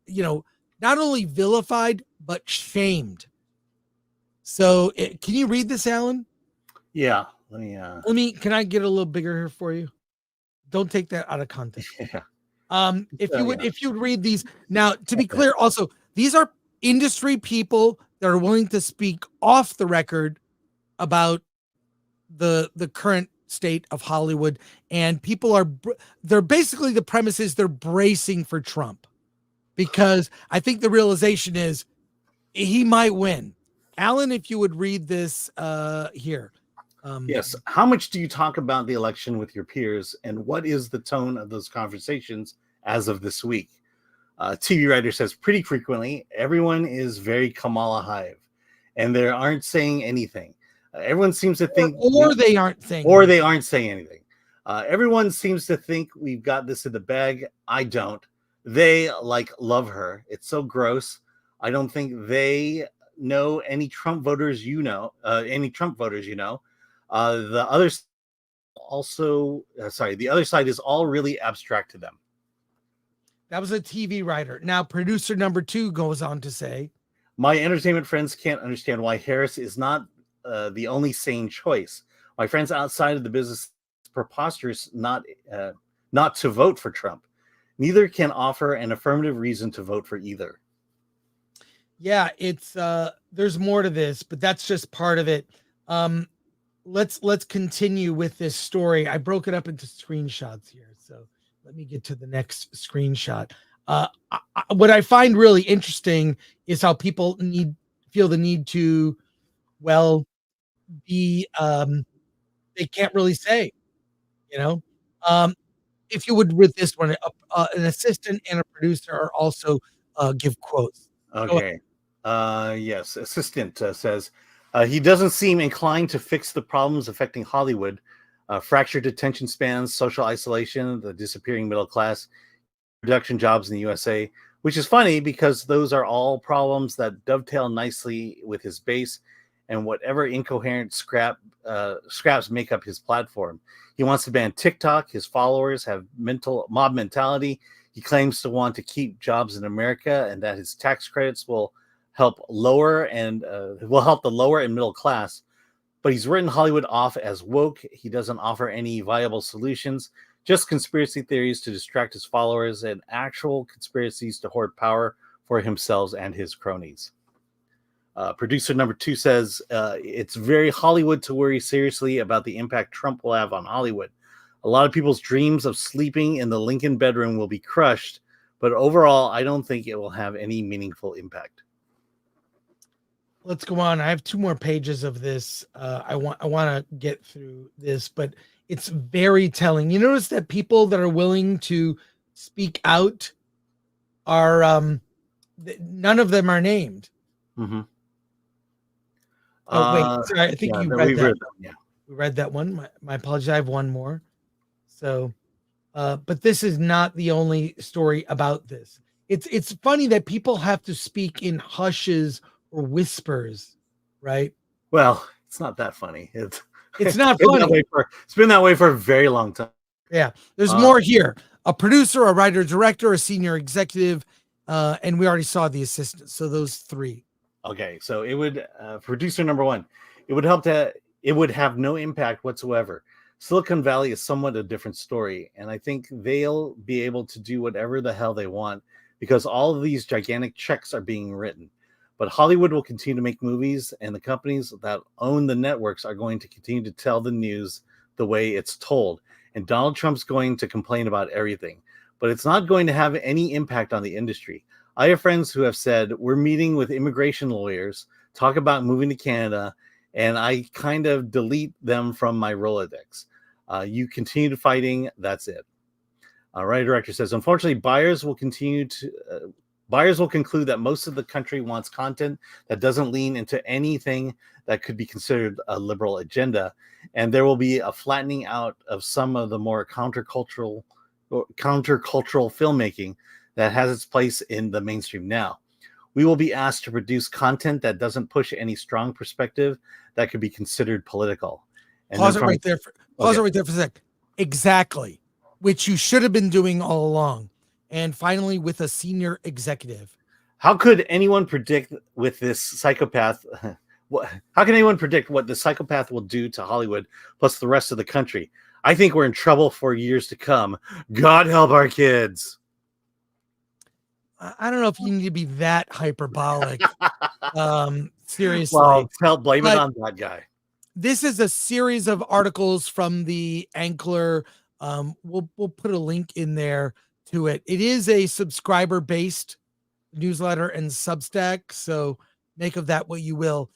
not only vilified, but shamed. So can you read this, Alan? Yeah. Can I get a little bigger here for you? Don't take that out of context. Yeah. If you'd read these now, to be clear, also, these are industry people that are willing to speak off the record about the current state of Hollywood, and people they're basically, the premise is they're bracing for Trump, because I think the realization is he might win. Alan, if you would read this here. Yes. How much do you talk about the election with your peers, and what is the tone of those conversations as of this week? TV writer says pretty frequently, everyone is very Kamala Hive, and they aren't saying anything. Everyone seems to think, they aren't saying anything. Everyone seems to think we've got this in the bag. I don't. They love her. It's so gross. I don't think they know any Trump voters. The other the other side is all really abstract to them. That was a TV writer. Now, producer number 2 goes on to say, my entertainment friends can't understand why Harris is not the only sane choice. My friends outside of the business, it's preposterous not to vote for Trump. Neither can offer an affirmative reason to vote for either. Yeah, it's there's more to this, but that's just part of it. Let's continue with this story. I broke it up into screenshots here, so let me get to the next screenshot. What I find really interesting is how people feel the need to, be they can't really say, if you would with this one, an assistant and a producer are also give quotes. Okay. Yes. Assistant says he doesn't seem inclined to fix the problems affecting Hollywood, fractured attention spans, social isolation, the disappearing middle class, production jobs in the USA, which is funny because those are all problems that dovetail nicely with his base and whatever incoherent scraps make up his platform. He wants to ban TikTok. His followers have mob mentality. He claims to want to keep jobs in America and that his tax credits will help the lower and middle class. But he's written Hollywood off as woke. He doesn't offer any viable solutions, just conspiracy theories to distract his followers and actual conspiracies to hoard power for himself and his cronies. Producer number 2 says it's very Hollywood to worry seriously about the impact Trump will have on Hollywood. A lot of people's dreams of sleeping in the Lincoln bedroom will be crushed, but overall, I don't think it will have any meaningful impact. Let's go on. I have 2 more pages of this. I want to get through this, but it's very telling. You notice that people that are willing to speak out are none of them are named. Mm-hmm. Oh wait, sorry. I think you read that. We read that one. My apologies. I have one more. So, but this is not the only story about this. It's funny that people have to speak in hushes or whispers, right? Well, it's not that funny. It's not funny. It's been that way for a very long time. Yeah, there's more here. A producer, a writer, director, a senior executive, and we already saw the assistant. So those 3. Okay, so it would producer number 1. It would have no impact whatsoever. Silicon Valley is somewhat a different story, and I think they'll be able to do whatever the hell they want because all of these gigantic checks are being written. But Hollywood will continue to make movies, and the companies that own the networks are going to continue to tell the news the way it's told. And Donald Trump's going to complain about everything, but it's not going to have any impact on the industry. I have friends who have said, we're meeting with immigration lawyers, talk about moving to Canada, and I kind of delete them from my Rolodex. You continue fighting, that's it. Writer director says, unfortunately, buyers will conclude that most of the country wants content that doesn't lean into anything that could be considered a liberal agenda, and there will be a flattening out of some of the more countercultural filmmaking that has its place in the mainstream now. We will be asked to produce content that doesn't push any strong perspective that could be considered political. And pause it right there for a sec. Exactly, which you should have been doing all along. And finally, with a senior executive. how could anyone predict with this psychopath? How can anyone predict what the psychopath will do to Hollywood plus the rest of the country? I think we're in trouble for years to come. God help our kids. I don't know if you need to be that hyperbolic. Seriously. Well, blame it on that guy. This is a series of articles from the Ankler. We'll put a link in there to it. It is a subscriber-based newsletter and Substack, so make of that what you will.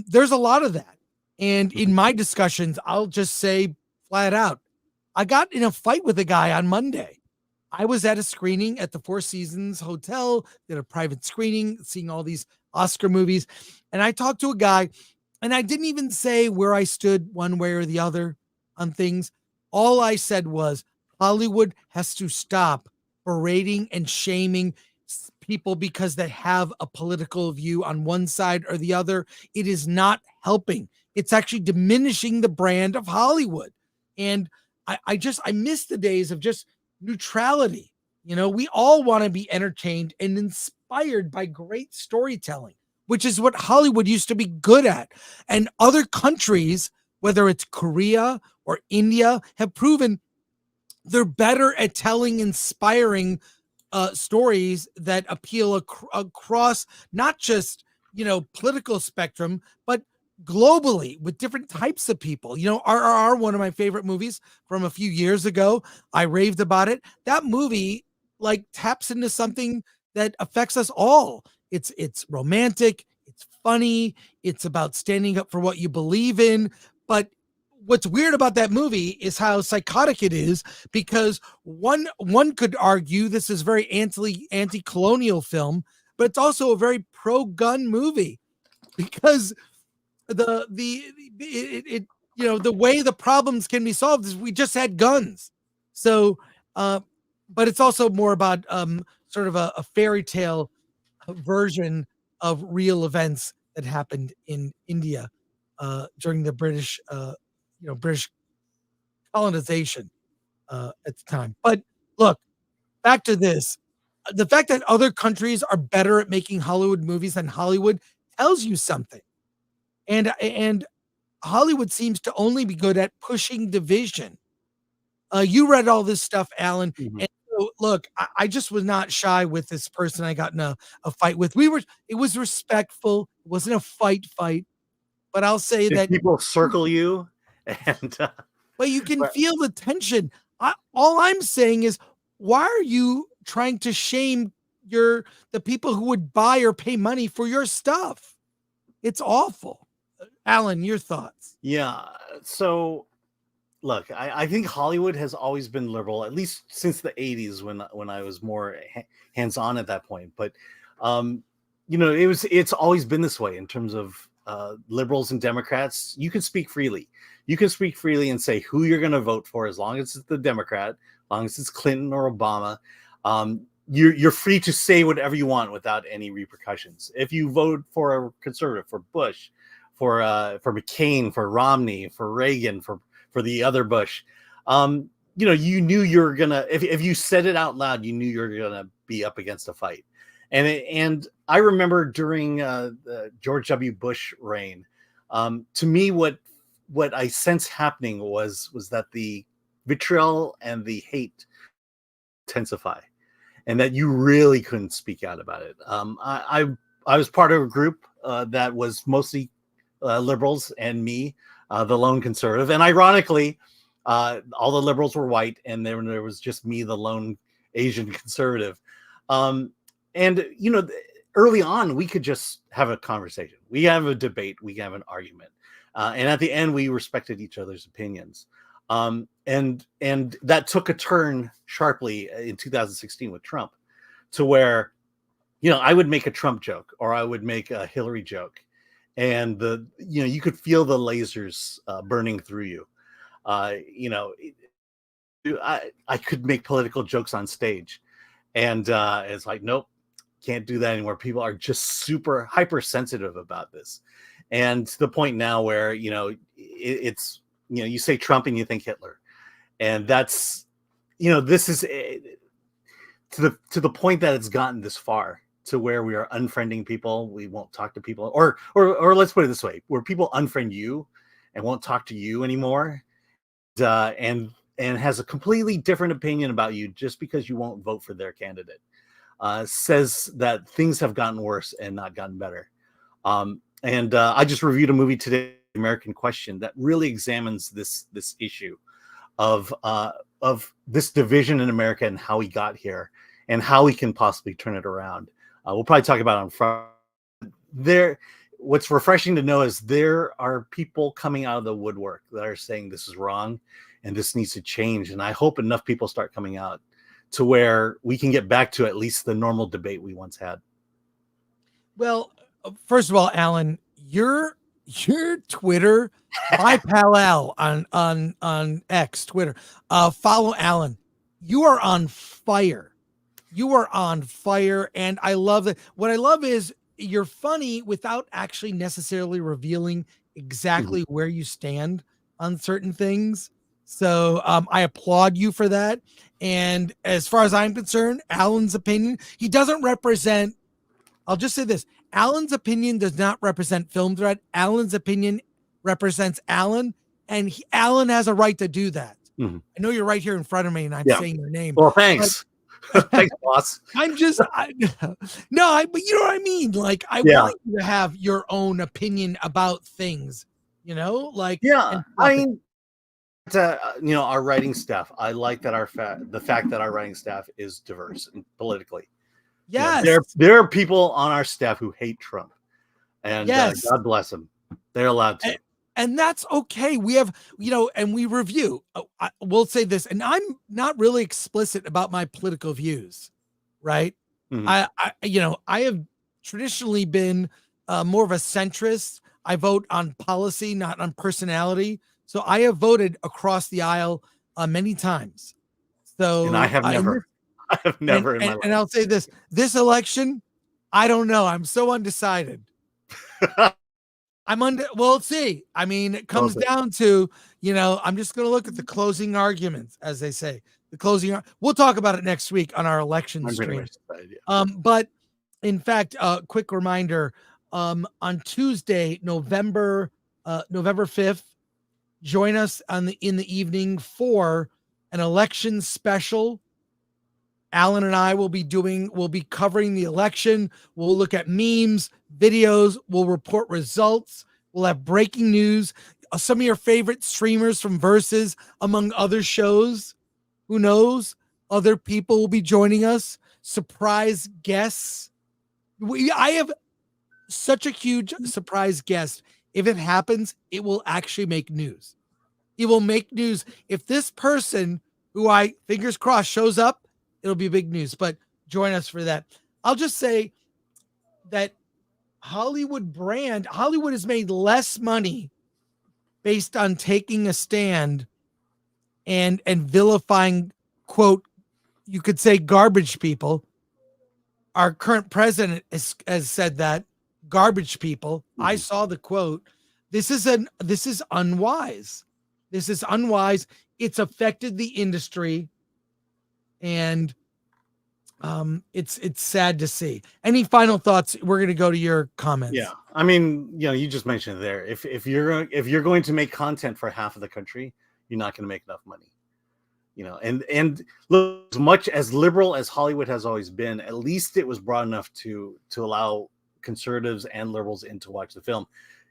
There's a lot of that. And in my discussions, I'll just say flat out, I got in a fight with a guy on Monday. I was at a screening at the Four Seasons Hotel, did a private screening, seeing all these Oscar movies. And I talked to a guy, and I didn't even say where I stood one way or the other on things. All I said was Hollywood has to stop berating and shaming people because they have a political view on one side or the other. It is not helping. It's actually diminishing the brand of Hollywood. And I miss the days of just neutrality. You know, we all want to be entertained and inspired by great storytelling, which is what Hollywood used to be good at. And other countries, whether it's Korea or India, have proven they're better at telling inspiring stories that appeal across not just, political spectrum, but globally with different types of people. RRR, one of my favorite movies from a few years ago, I raved about it. That movie taps into something that affects us all. It's romantic, it's funny, it's about standing up for what you believe in. But what's weird about that movie is how psychotic it is, because one could argue this is very anti-colonial film, but it's also a very pro-gun movie, because the way the problems can be solved is we just had guns. So but it's also more about sort of a fairy tale version of real events that happened in India during the British colonization at the time. But look, back to this. The fact that other countries are better at making Hollywood movies than Hollywood tells you something. And Hollywood seems to only be good at pushing division. You read all this stuff, Alan. Mm-hmm. And so, look, I just was not shy with this person I got in a fight with. It was respectful. It wasn't a fight. But I'll say that people circle you, and but you can feel the tension. All I'm saying is, why are you trying to shame the people who would buy or pay money for your stuff? It's awful. Alan, your thoughts? Yeah. So, look, I think Hollywood has always been liberal, at least since the 80s when I was more hands-on at that point. But, it's always been this way in terms of liberals and Democrats. You can speak freely. You can speak freely and say who you're going to vote for, as long as it's the Democrat, as long as it's Clinton or Obama. You're free to say whatever you want without any repercussions. If you vote for a conservative, for Bush, for McCain, for Romney, for Reagan, for the other Bush, you knew you were gonna. If you said it out loud, you knew you were gonna be up against a fight. And I remember during the George W. Bush reign, to me, what I sensed happening was that the vitriol and the hate intensify, and that you really couldn't speak out about it. I was part of a group that was mostly liberals and me, the lone conservative. And ironically, all the liberals were white, and then there was just me, the lone Asian conservative. And, early on, we could just have a conversation. We have a debate. We have an argument. And at the end, we respected each other's opinions. And that took a turn sharply in 2016 with Trump, to where, I would make a Trump joke, or I would make a Hillary joke, and you could feel the lasers burning through you. I could make political jokes on stage, and it's like, nope, can't do that anymore. People are just super hypersensitive about this, and to the point now where it's you say Trump and you think Hitler, and that's this is to the point that it's gotten this far. to where we are unfriending people. We won't talk to people, or let's put it this way, where people unfriend you and won't talk to you anymore, and has a completely different opinion about you just because you won't vote for their candidate, says that things have gotten worse and not gotten better. And I just reviewed a movie today, American Question, that really examines this issue of this division in America and how we got here and how we can possibly turn it around. We'll probably talk about it on Friday. What's refreshing to know is there are people coming out of the woodwork that are saying this is wrong and this needs to change. And I hope enough people start coming out to where we can get back to at least the normal debate we once had. Well, first of all, Alan, your Twitter, my pal Al on X, Twitter, follow Alan. You are on fire. You are on fire, and I love it. What I love is you're funny without actually necessarily revealing exactly where you stand on certain things. So I applaud you for that. And as far as I'm concerned, Alan's opinion, he doesn't represent, I'll just say this, Alan's opinion does not represent Film Threat. Alan's opinion represents Alan, and Alan has a right to do that. I know you're right here in front of me, and I'm saying your name. Well, thanks. Thanks, boss. I'm just, but you know what I mean? Like, I want you to have your own opinion about things, you know? Like, I mean, our writing staff, I like that the fact that our writing staff is diverse and politically. Yes. There are people on our staff who hate Trump, and God bless them. They're allowed to. And that's okay. We have, and we review. We'll say this, and I'm not really explicit about my political views, right? I have traditionally been more of a centrist. I vote on policy, not on personality. So I have voted across the aisle many times. So and I have never. I have never in my life. And I'll say this election, I don't know. I'm so undecided. We'll see. I mean, it comes down to, I'm just going to look at the closing arguments, as they say. We'll talk about it next week on our election stream. But in fact, quick reminder, on Tuesday, November 5th, join us in the evening for an election special. Alan and I will be covering the election. We'll look at memes, videos. We'll report results. We'll have breaking news. Some of your favorite streamers from Versus, among other shows. Who knows? Other people will be joining us. Surprise guests. I have such a huge surprise guest. If it happens, it will actually make news. It will make news. If this person, who I, fingers crossed, shows up, it'll be big news, but join us for that. I'll just say that Hollywood has made less money based on taking a stand and vilifying, quote, you could say garbage people. Our current president has said that, garbage people. I saw the quote. This is unwise. This is unwise. It's affected the industry. And it's sad to see. Any final thoughts? We're going to go to your comments. Yeah, I mean, you just mentioned it there. If you're going to make content for half of the country, you're not going to make enough money. And look, as much as liberal as Hollywood has always been, at least it was broad enough to allow conservatives and liberals in to watch the film.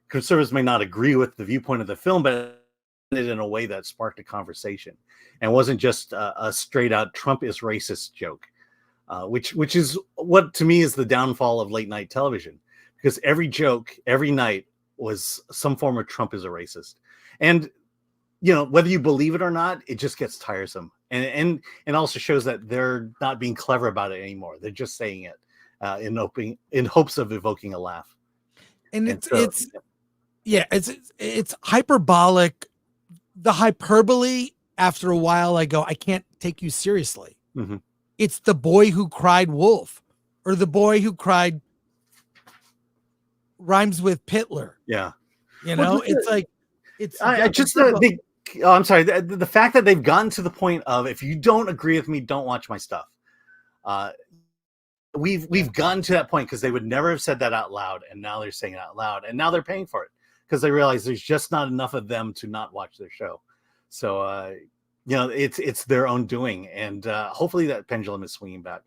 Conservatives may not agree with the viewpoint of the film, but it in a way that sparked a conversation and wasn't just a straight out Trump is racist joke, which is what to me is the downfall of late night television, because every joke every night was some form of Trump is a racist. And whether you believe it or not, it just gets tiresome, and also shows that they're not being clever about it anymore. They're just saying it in hopes of evoking a laugh. And it's hyperbolic. The hyperbole, after a while, I go, I can't take you seriously. It's the boy who cried wolf, or the boy who cried rhymes with Pitler. Yeah. It's like, I'm sorry. The fact that they've gotten to the point of, if you don't agree with me, don't watch my stuff. we've gotten to that point because they would never have said that out loud, and now they're saying it out loud, and now they're paying for it because they realize there's just not enough of them to not watch their show. So it's their own doing, and hopefully that pendulum is swinging back.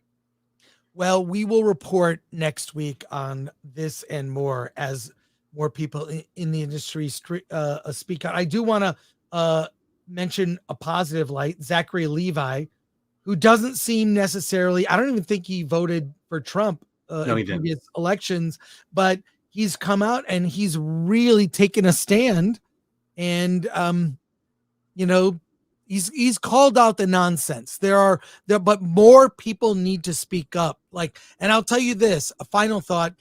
Well, we will report next week on this and more as more people in the industry speak out. I do want to mention a positive light, Zachary Levi, who doesn't seem necessarily, I don't even think he voted for Trump in previous elections, but he's come out and he's really taken a stand. And, he's called out the nonsense. But more people need to speak up. And I'll tell you this, a final thought.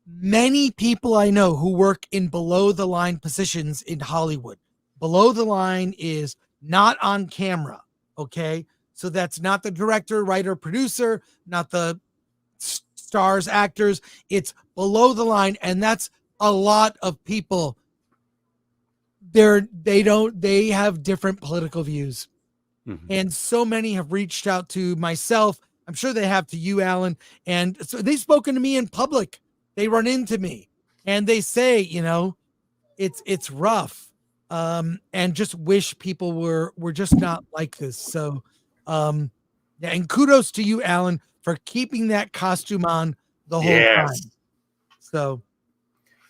Many people I know who work in below the line positions in Hollywood. Below the line is not on camera. Okay. So that's not the director, writer, producer, not the stars, actors. It's below the line. And that's a lot of people. They have different political views. Mm-hmm. And so many have reached out to myself. I'm sure they have to you, Alan. And so they've spoken to me in public. They run into me and they say, it's rough. And just wish people were just not like this. So, and kudos to you, Alan, for keeping that costume on the whole time. So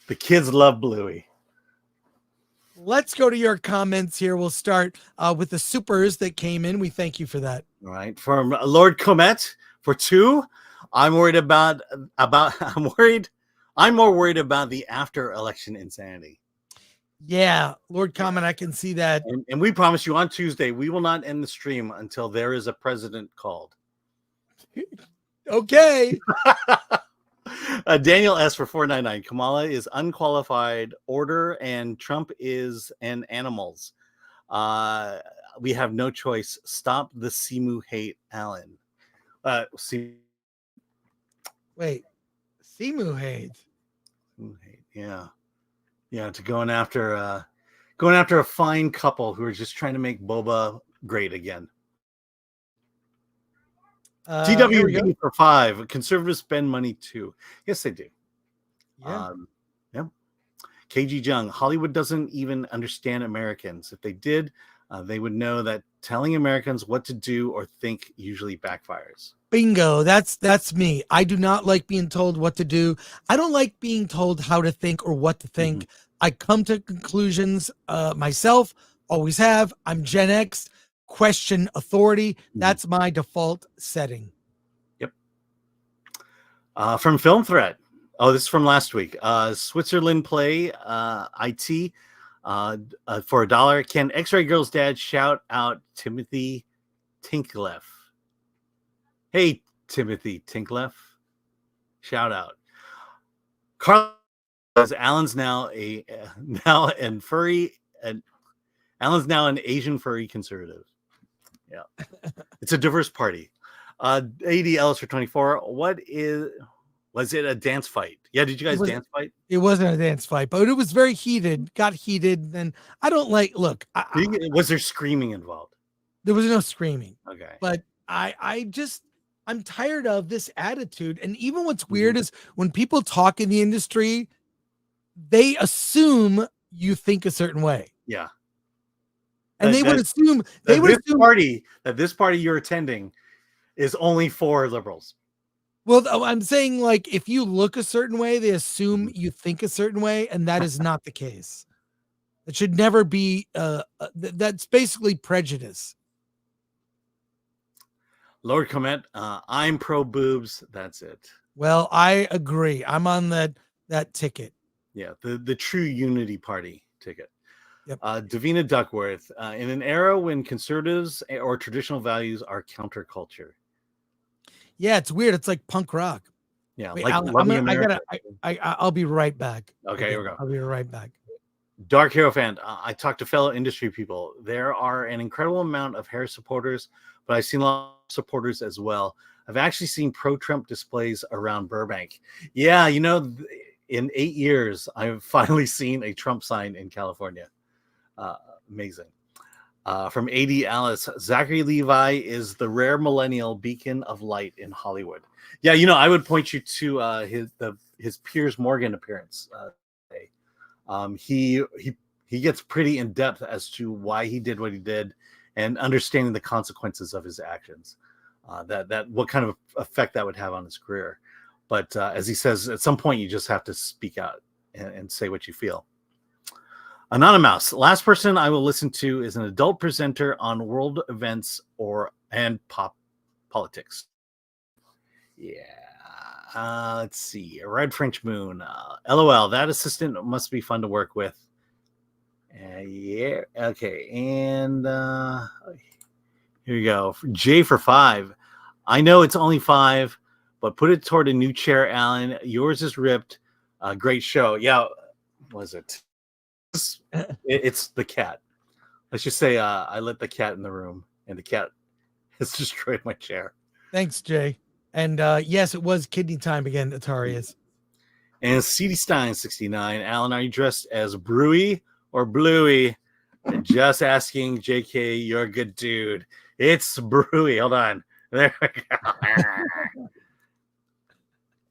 the kids love Bluey. Let's go to your comments here. We'll start with the supers that came in. We thank you for that. All right. From Lord Comet for 2. I'm more worried about the after election insanity. Yeah, Lord Comment, I can see that. And we promise you on Tuesday, we will not end the stream until there is a president called. Okay. Daniel S. for 499. Kamala is unqualified order and Trump is an animals. We have no choice. Stop the Simu hate, Alan. Wait, Simu hate. Yeah, to going after a fine couple who are just trying to make boba great again. TWB for 5. Conservatives spend money too. Yes, they do. Yeah. KG Jung. Hollywood doesn't even understand Americans. If they did, they would know that telling Americans what to do or think usually backfires. Bingo. That's me. I do not like being told what to do. I don't like being told how to think or what to think. Mm-hmm. I come to conclusions myself, always have. I'm Gen X, question authority. Mm-hmm. That's my default setting. Yep. From Film Threat. Oh, this is from last week. Switzerland Play, IT, for $1. Can X-Ray Girl's dad shout out Timothy Tinkleff? Hey, Timothy Tinkleff. Shout out. Carl says Alan's now an Asian furry conservative. Yeah. It's a diverse party. AD Ellis for 24. Was it a dance fight? Yeah, did you guys dance fight? It wasn't a dance fight, but it was very heated. Got heated. And I don't look. Was there screaming involved? There was no screaming. Okay. But I'm tired of this attitude. And even what's weird is when people talk in the industry, they assume you think a certain way. Yeah. And they would assume that this party you're attending is only for liberals. Well, I'm saying if you look a certain way, they assume you think a certain way, and that is not the case. It should never be. That's basically prejudice. Lord Comment, I'm pro boobs. That's it. Well, I agree. I'm on that ticket. Yeah, the true unity party ticket. Yep. Davina Duckworth, in an era when conservatives or traditional values are counterculture. Yeah, it's weird. It's like punk rock. Yeah, wait, I'll be right back. Okay, here we go. I'll be right back. Dark Hero fan, I talked to fellow industry people. There are an incredible amount of Harris supporters, but I've seen a lot of supporters as well. I've actually seen pro-Trump displays around Burbank. Yeah, in 8 years, I've finally seen a Trump sign in California. Amazing. From AD Alice, Zachary Levi is the rare millennial beacon of light in Hollywood. Yeah, I would point you to his Piers Morgan appearance. He gets pretty in depth as to why he did what he did and understanding the consequences of his actions. That what kind of effect that would have on his career. But as he says, at some point you just have to speak out and say what you feel. Anonymous, last person I will listen to is an adult presenter on world events and pop politics. Yeah. Let's see. Red French Moon. LOL. That assistant must be fun to work with. Yeah. Okay. And here we go. J for 5. I know it's only 5, but put it toward a new chair, Alan. Yours is ripped. Great show. Yeah. Was it? It's the cat. Let's just say I let the cat in the room, and the cat has destroyed my chair. Thanks, Jay. And yes, it was kidney time again, Atarius. And CD Stein 69. Alan, are you dressed as Brewy or Bluey? Just asking, JK, you're a good dude. It's Brewy. Hold on. There we go.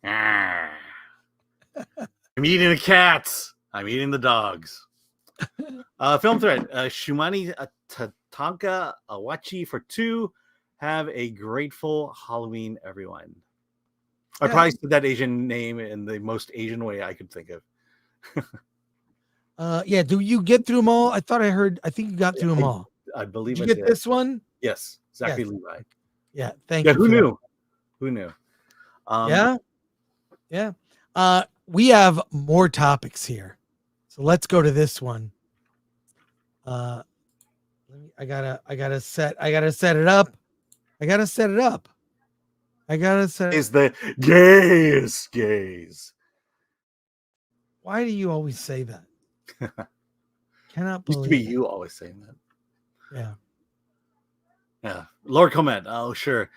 I'm eating the cats. I'm eating the dogs. Film thread. Shumani Tatanka Awachi for 2. Have a grateful Halloween, everyone. I probably said that Asian name in the most Asian way I could think of. Yeah. Do you get through them all? I think you got through them all. I believe Did you get this one? Yes. Zachary Levi. Yeah. Thank you. Who knew? Who knew? Yeah. We have more topics here. So let's go to this one. I gotta set it up. Is the gays. Why do you always say that? Cannot believe Used to be you always saying that. Yeah. Yeah. Lord Comment. Oh, sure.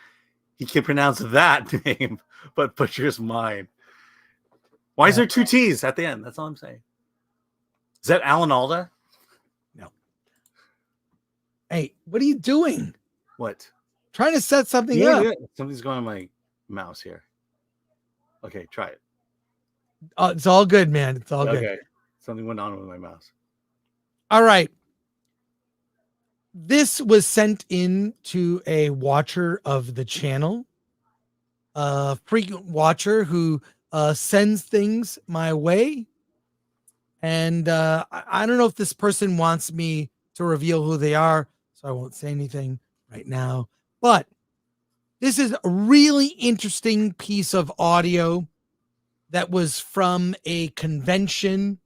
He can pronounce that name, but butchers mine. Why is there 2 T's at the end? That's all I'm saying. Is that Alan Alda? No. Hey, what are you doing? What? Trying to set something up. Yeah. Something's going on my mouse here. Okay, try it. It's all good, man. It's all good. Okay. Something went on with my mouse. All right. This was sent in to a watcher of the channel, a frequent watcher who sends things my way. And I don't know if this person wants me to reveal who they are, so I won't say anything right now. But this is a really interesting piece of audio that was from a convention.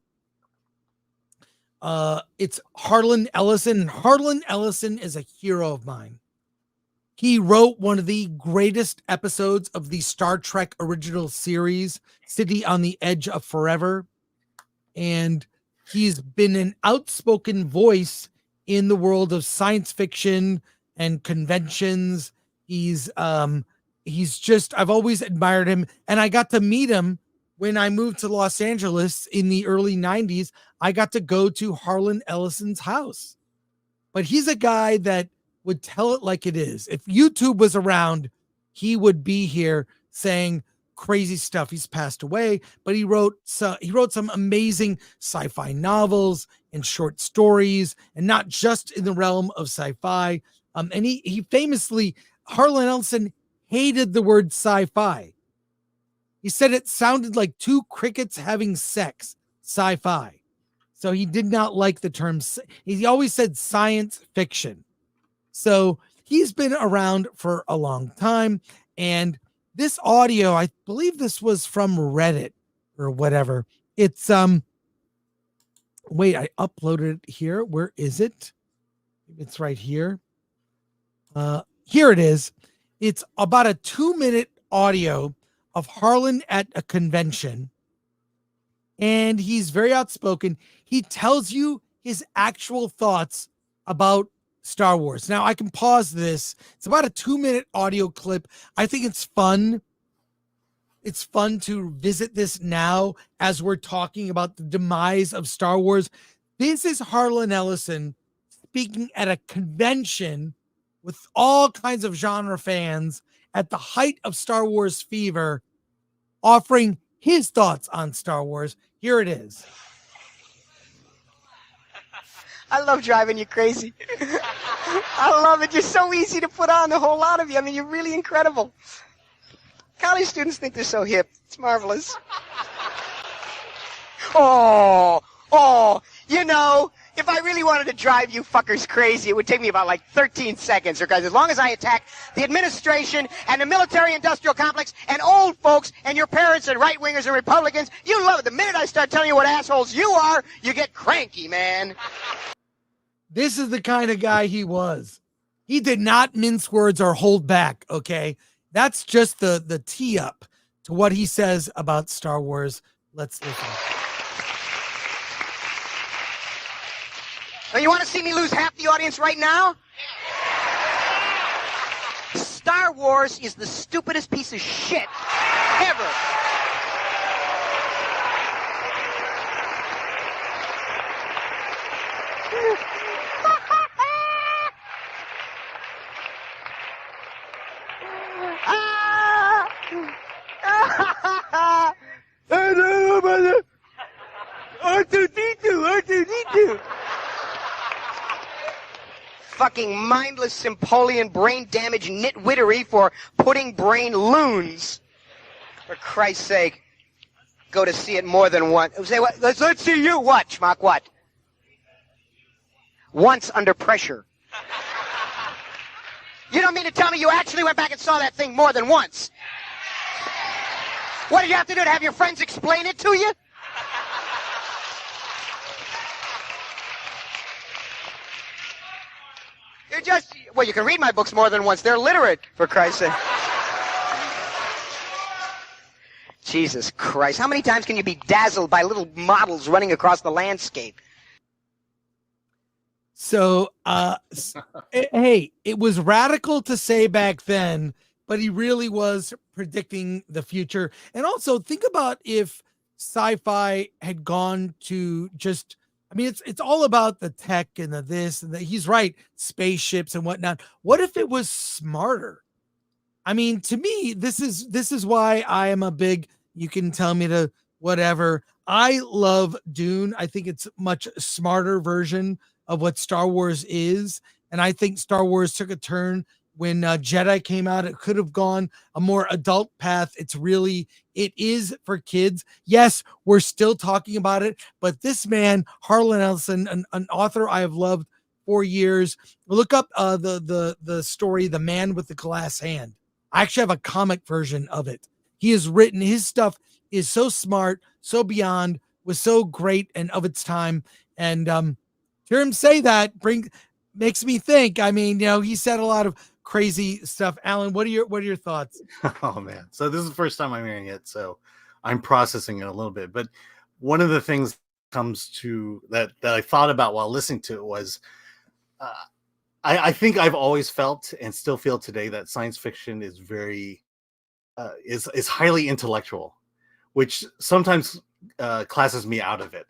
It's Harlan Ellison, and Harlan Ellison is a hero of mine. He wrote one of the greatest episodes of the Star Trek original series, City on the Edge of Forever. And he's been an outspoken voice in the world of science fiction and conventions. He's just, I've always admired him. And I got to meet him when I moved to Los Angeles in the early 90s. I got to go to Harlan Ellison's house. But he's a guy that would tell it like it is. If YouTube was around, he would be here saying crazy stuff. He's passed away, but he wrote some amazing sci-fi novels and short stories, and not just in the realm of sci-fi. And he famously, Harlan Ellison hated the word sci-fi. He said it sounded like 2 crickets having sex, sci-fi. So he did not like the term. He always said science fiction. So he's been around for a long time. And this audio, I believe this was from Reddit or whatever. It's, wait, I uploaded it here. Where is it? It's right here. Here it is. It's about a 2-minute audio of Harlan at a convention. And he's very outspoken. He tells you his actual thoughts about Star Wars. Now I can pause this. It's about a 2-minute audio clip. I think it's fun. It's fun to visit this now as we're talking about the demise of Star Wars. This is Harlan Ellison speaking at a convention with all kinds of genre fans at the height of Star Wars fever, offering his thoughts on Star Wars. Here it is. I love driving you crazy. I love it. You're so easy to put on, the whole lot of you. I mean, you're really incredible. College students think they're so hip. It's marvelous. Oh, you know, if I really wanted to drive you fuckers crazy, it would take me about like 13 seconds, because as long as I attack the administration and the military-industrial complex and old folks and your parents and right-wingers and Republicans, you love it. The minute I start telling you what assholes you are, you get cranky, man. This is the kind of guy he was. He did not mince words or hold back, okay? That's just the tee up to what he says about Star Wars. Let's listen. Oh, you want to see me lose half the audience right now? Star Wars is the stupidest piece of shit ever. R2D2. Fucking mindless Sympolian brain damage nitwittery for pudding brain loons. For Christ's sake, go to see it more than once. Say what? Let's see you. What, schmuck? What? Once under pressure. You don't mean to tell me you actually went back and saw that thing more than once? What did you have to do, to have your friends explain it to you? You're just, well, you can read my books more than once. They're literate, for Christ's sake. Jesus Christ. How many times can you be dazzled by little models running across the landscape? So, hey, it was radical to say back then, but he really was predicting the future. And also, think about if sci-fi had gone to just, I mean, it's all about the tech and the this and the, he's right, spaceships and whatnot. What if it was smarter? I mean, to me, this is why I am a big, you can tell me to whatever. I love Dune. I think it's a much smarter version of what Star Wars is. And I think Star Wars took a turn when Jedi came out. It could have gone a more adult path. It is for kids. Yes, we're still talking about it, but this man, Harlan Ellison, an author I have loved for years. Look up the story, The Man with the Glass Hand. I actually have a comic version of it. He has written, his stuff is so smart, so beyond, was so great and of its time. And hear him say that makes me think. I mean, you know, he said a lot of crazy stuff. Alan, what are your thoughts? Oh man, so this is the first time I'm hearing it, so I'm processing it a little bit. But one of the things comes to that I thought about while listening to it was, I think I've always felt and still feel today that science fiction is very is highly intellectual, which sometimes classes me out of it.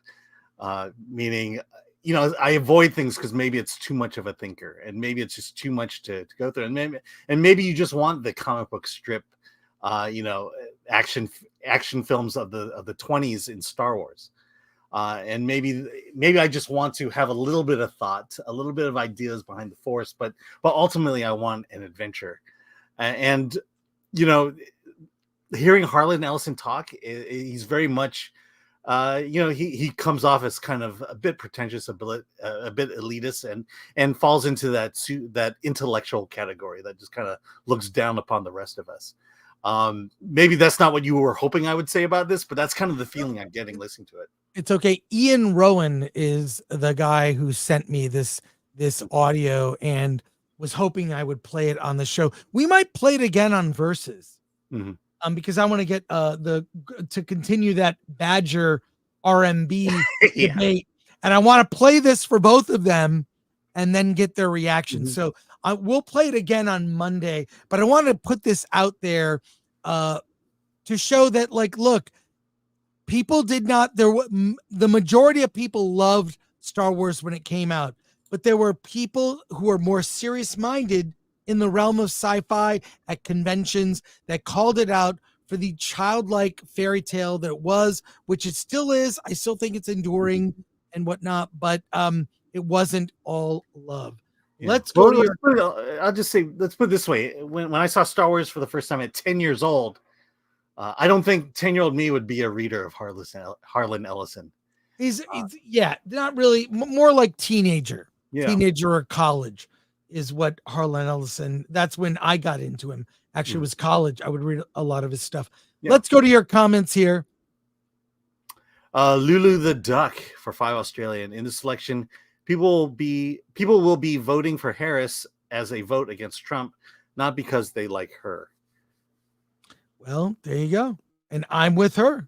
Meaning, you know, I avoid things because maybe it's too much of a thinker, and maybe it's just too much to go through, and maybe you just want the comic book strip, you know, action films of the 20s in Star Wars, and maybe I just want to have a little bit of thought, a little bit of ideas behind the force, but ultimately I want an adventure, and you know, hearing Harlan Ellison talk, he's very much. You know, he comes off as kind of a bit pretentious, a bit elitist, and falls into that intellectual category that just kind of looks down upon the rest of us. Maybe that's not what you were hoping I would say about this, but that's kind of the feeling I'm getting listening to it. It's okay. Ian Rowan is the guy who sent me this audio and was hoping I would play it on the show. We might play it again on Versus. Mm-hmm. Because I want to get to continue that Badger RMB debate, and I want to play this for both of them, and then get their reaction. Mm-hmm. So we'll play it again on Monday. But I want to put this out there to show that, like, look, people did not. The majority of people loved Star Wars when it came out, but there were people who are more serious minded in the realm of sci-fi at conventions that called it out for the childlike fairy tale that it was, which it still is. I still think it's enduring and whatnot, but it wasn't all love. Yeah. Let's go to I'll just say, let's put it this way. When I saw Star Wars for the first time at 10 years old, I don't think 10-year-old me would be a reader of Harlan Ellison. He's not really, more like teenager or college is what Harlan Ellison. That's when I got into him. Actually, it was college. I would read a lot of his stuff. Yeah. Let's go to your comments here. Lulu the Duck for 5 Australian. In the selection, people will be voting for Harris as a vote against Trump, not because they like her. Well, there you go. And I'm with her.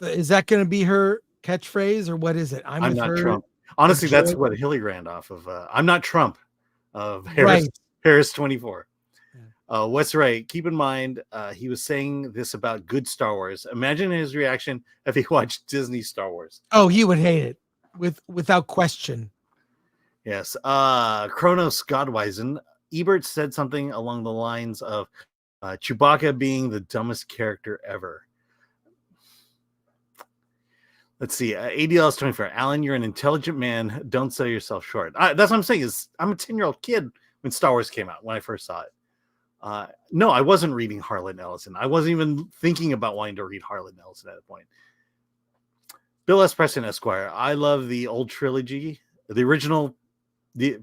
Is that going to be her catchphrase or what is it? I'm with not her. Trump. Honestly, that's what Hillary ran off of. I'm not Trump of Harris. Right. Harris 24. What's right? Keep in mind, he was saying this about good Star Wars. Imagine his reaction if he watched Disney Star Wars. Oh, he would hate it without question. Yes. Kronos Godwisen. Ebert said something along the lines of Chewbacca being the dumbest character ever. Let's see. ADL is 24. Alan, you're an intelligent man. Don't sell yourself short. That's what I'm saying. Is I'm a 10-year-old kid when Star Wars came out, when I first saw it. No, I wasn't reading Harlan Ellison. I wasn't even thinking about wanting to read Harlan Ellison at that point. Bill S. Preston, Esquire. I love the old trilogy. The original. Okay.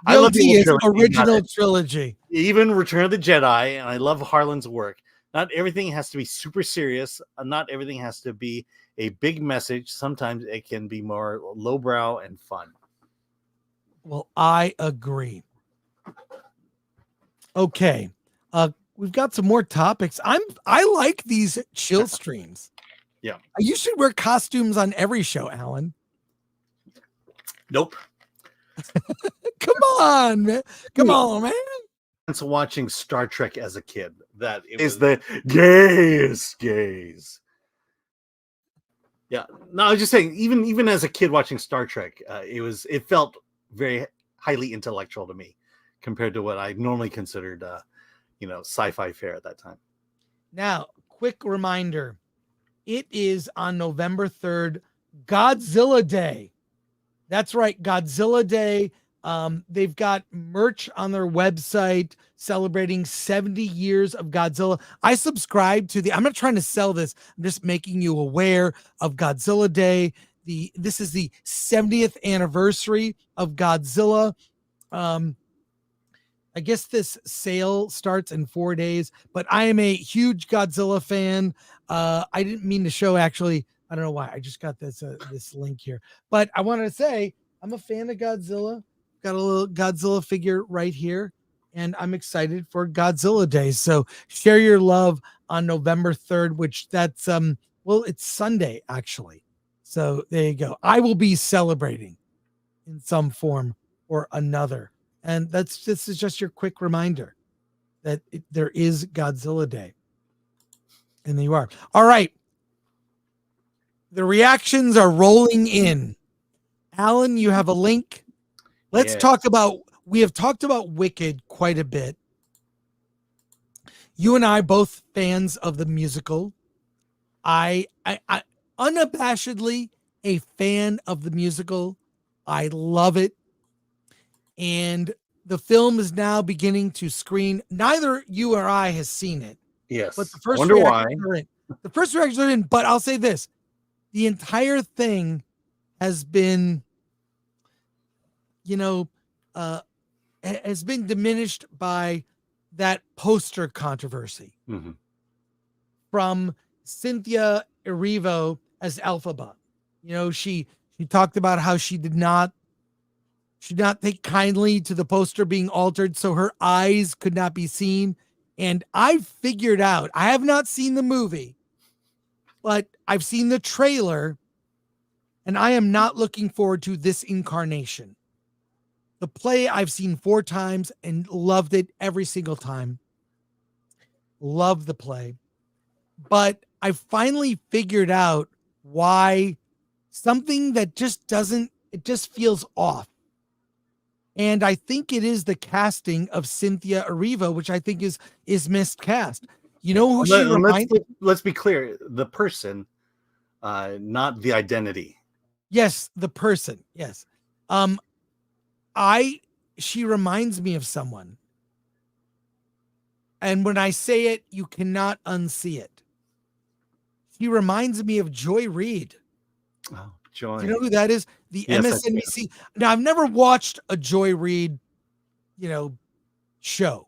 I love the original trilogy. Even Return of the Jedi. And I love Harlan's work. Not everything has to be super serious. Not everything has to be a big message. Sometimes it can be more lowbrow and fun. Well, I agree. Okay. We've got some more topics. I like these chill streams. Yeah. You should wear costumes on every show, Alan. Nope. Come on, man. Come on, man. So watching Star Trek as a kid, that is the gayest gays. Yeah. No, I was just saying, even as a kid watching Star Trek, it felt very highly intellectual to me compared to what I normally considered sci-fi fare at that time. Now, quick reminder. It is on November 3rd, Godzilla Day. That's right, Godzilla Day. They've got merch on their website celebrating 70 years of Godzilla. I subscribe to I'm not trying to sell this. I'm just making you aware of Godzilla Day. This is the 70th anniversary of Godzilla. I guess this sale starts in 4 days, but I am a huge Godzilla fan. I didn't mean to show, actually. I don't know why. I just got this link here, but I wanted to say I'm a fan of Godzilla. Got a little Godzilla figure right here, and I'm excited for Godzilla Day. So share your love on November 3rd, which that's it's Sunday actually. So there you go. I will be celebrating in some form or another. And this is just your quick reminder that there is Godzilla Day. And there you are. All right. The reactions are rolling in. Alan, you have a link. Let's talk about, we have talked about Wicked quite a bit. You and I both fans of the musical. I unabashedly a fan of the musical. I love it. And the film is now beginning to screen. Neither you or I has seen it. Yes. But the first Wonder why. The first reactions are in, but I'll say this. The entire thing has been, has been diminished by that poster controversy from Cynthia Erivo as Elphaba. She talked about how she did not take kindly to the poster being altered so her eyes could not be seen. And I figured out, I have not seen the movie, but I've seen the trailer, and I am not looking forward to this incarnation. The play I've seen 4 times and loved it every single time. Love the play. But I finally figured out why something that just doesn't It just feels off. And I think it is the casting of Cynthia Erivo, which I think is miscast. You know who she reminds? Let's be clear: the person, not the identity. Yes, the person. Yes, she reminds me of someone, and when I say it, you cannot unsee it. She reminds me of Joy Reid. Oh, Joy! Do you know who that is? The Yes, MSNBC. Now, I've never watched a Joy Reid, show,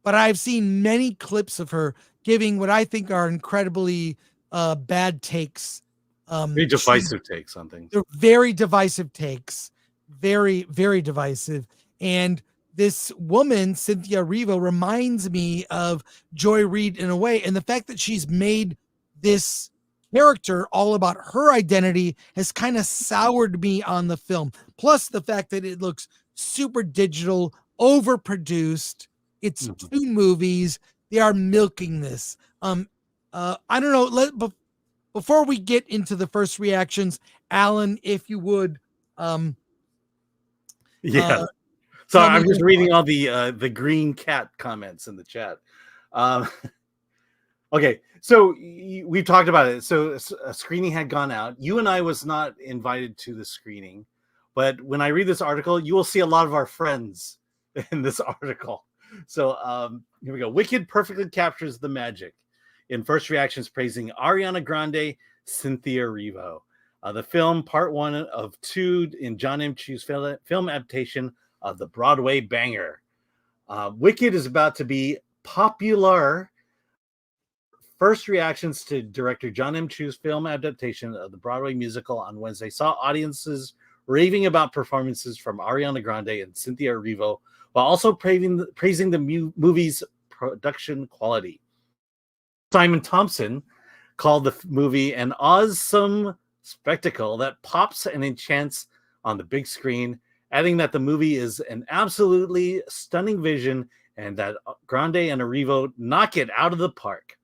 but I've seen many clips of her giving what I think are incredibly bad takes. Very divisive takes on things. They're very divisive takes, very, very divisive. And this woman, Cynthia Erivo, reminds me of Joy Reid in a way. And the fact that she's made this character all about her identity has kind of soured me on the film. Plus the fact that it looks super digital, overproduced. It's two movies. They are milking this. I don't know. Before we get into the first reactions, Alan, if you would, Sorry, I'm just reading all the green cat comments in the chat. Okay, so we've talked about it. So a screening had gone out. You and I was not invited to the screening, but when I read this article, you will see a lot of our friends in this article. So here we go. Wicked perfectly captures the magic. In first reactions, praising Ariana Grande, Cynthia Erivo. The film, part 1 of 2 in John M. Chu's film adaptation of the Broadway banger. Wicked is about to be popular. First reactions to director John M. Chu's film adaptation of the Broadway musical on Wednesday saw audiences raving about performances from Ariana Grande and Cynthia Erivo, while also praising the movie's production quality. Simon Thompson called the movie an awesome spectacle that pops and enchants on the big screen, adding that the movie is an absolutely stunning vision and that Grande and Erivo knock it out of the park.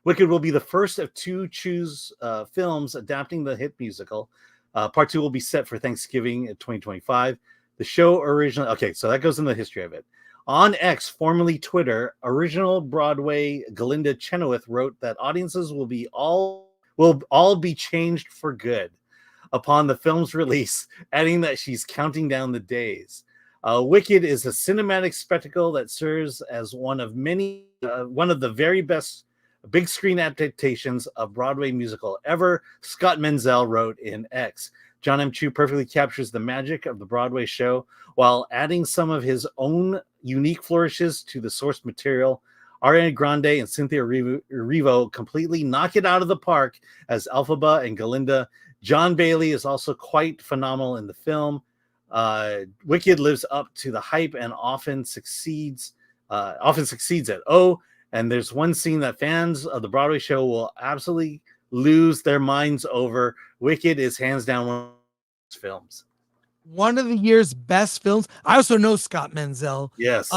Wicked will be the first of 2 Chu's films adapting the hit musical. Part 2 will be set for Thanksgiving in 2025. The show originally... Okay, so that goes in the history of it. On X, formerly Twitter, original Broadway Galinda Chenoweth wrote that audiences will all be changed for good upon the film's release, adding that she's counting down the days. Wicked is a cinematic spectacle that serves as one of the very best big screen adaptations of Broadway musical ever, Scott Menzel wrote in X. John M. Chu perfectly captures the magic of the Broadway show while adding some of his own unique flourishes to the source material. Ariana Grande and Cynthia Erivo completely knock it out of the park as Elphaba and Galinda. John Bailey is also quite phenomenal in the film. Wicked lives up to the hype and often succeeds at and there's one scene that fans of the Broadway show will absolutely lose their minds over. Wicked is hands down one of those films. One of the year's best films. I also know Scott Menzel. Yes.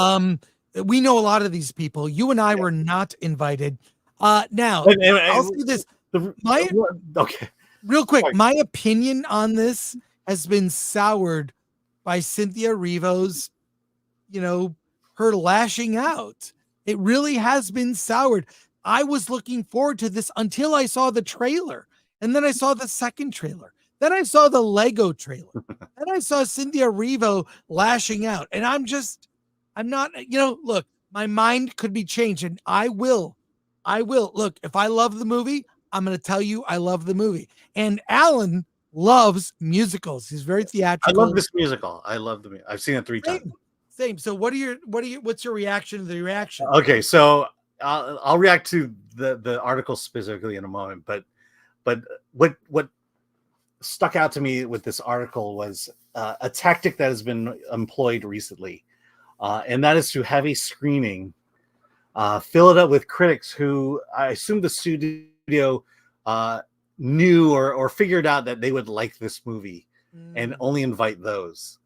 We know a lot of these people. You and I were not invited. Now, I'll say this. Real quick, my opinion on this has been soured by Cynthia Erivo's, her lashing out. It really has been soured. I was looking forward to this until I saw the trailer. And then I saw the second trailer. Then I saw the Lego trailer. Then I saw Cynthia Erivo lashing out. And I'm not, look, my mind could be changed. And I will. Look, if I love the movie, I'm going to tell you I love the movie. And Alan loves musicals. He's very theatrical. I love this musical. I love the music. I've seen it 3 times. Same. So what's your reaction to the reaction? Okay, so I'll react to the article specifically in a moment, but what stuck out to me with this article was a tactic that has been employed recently, and that is to have a screening, fill it up with critics who I assume the studio knew or figured out that they would like this movie, and only invite those.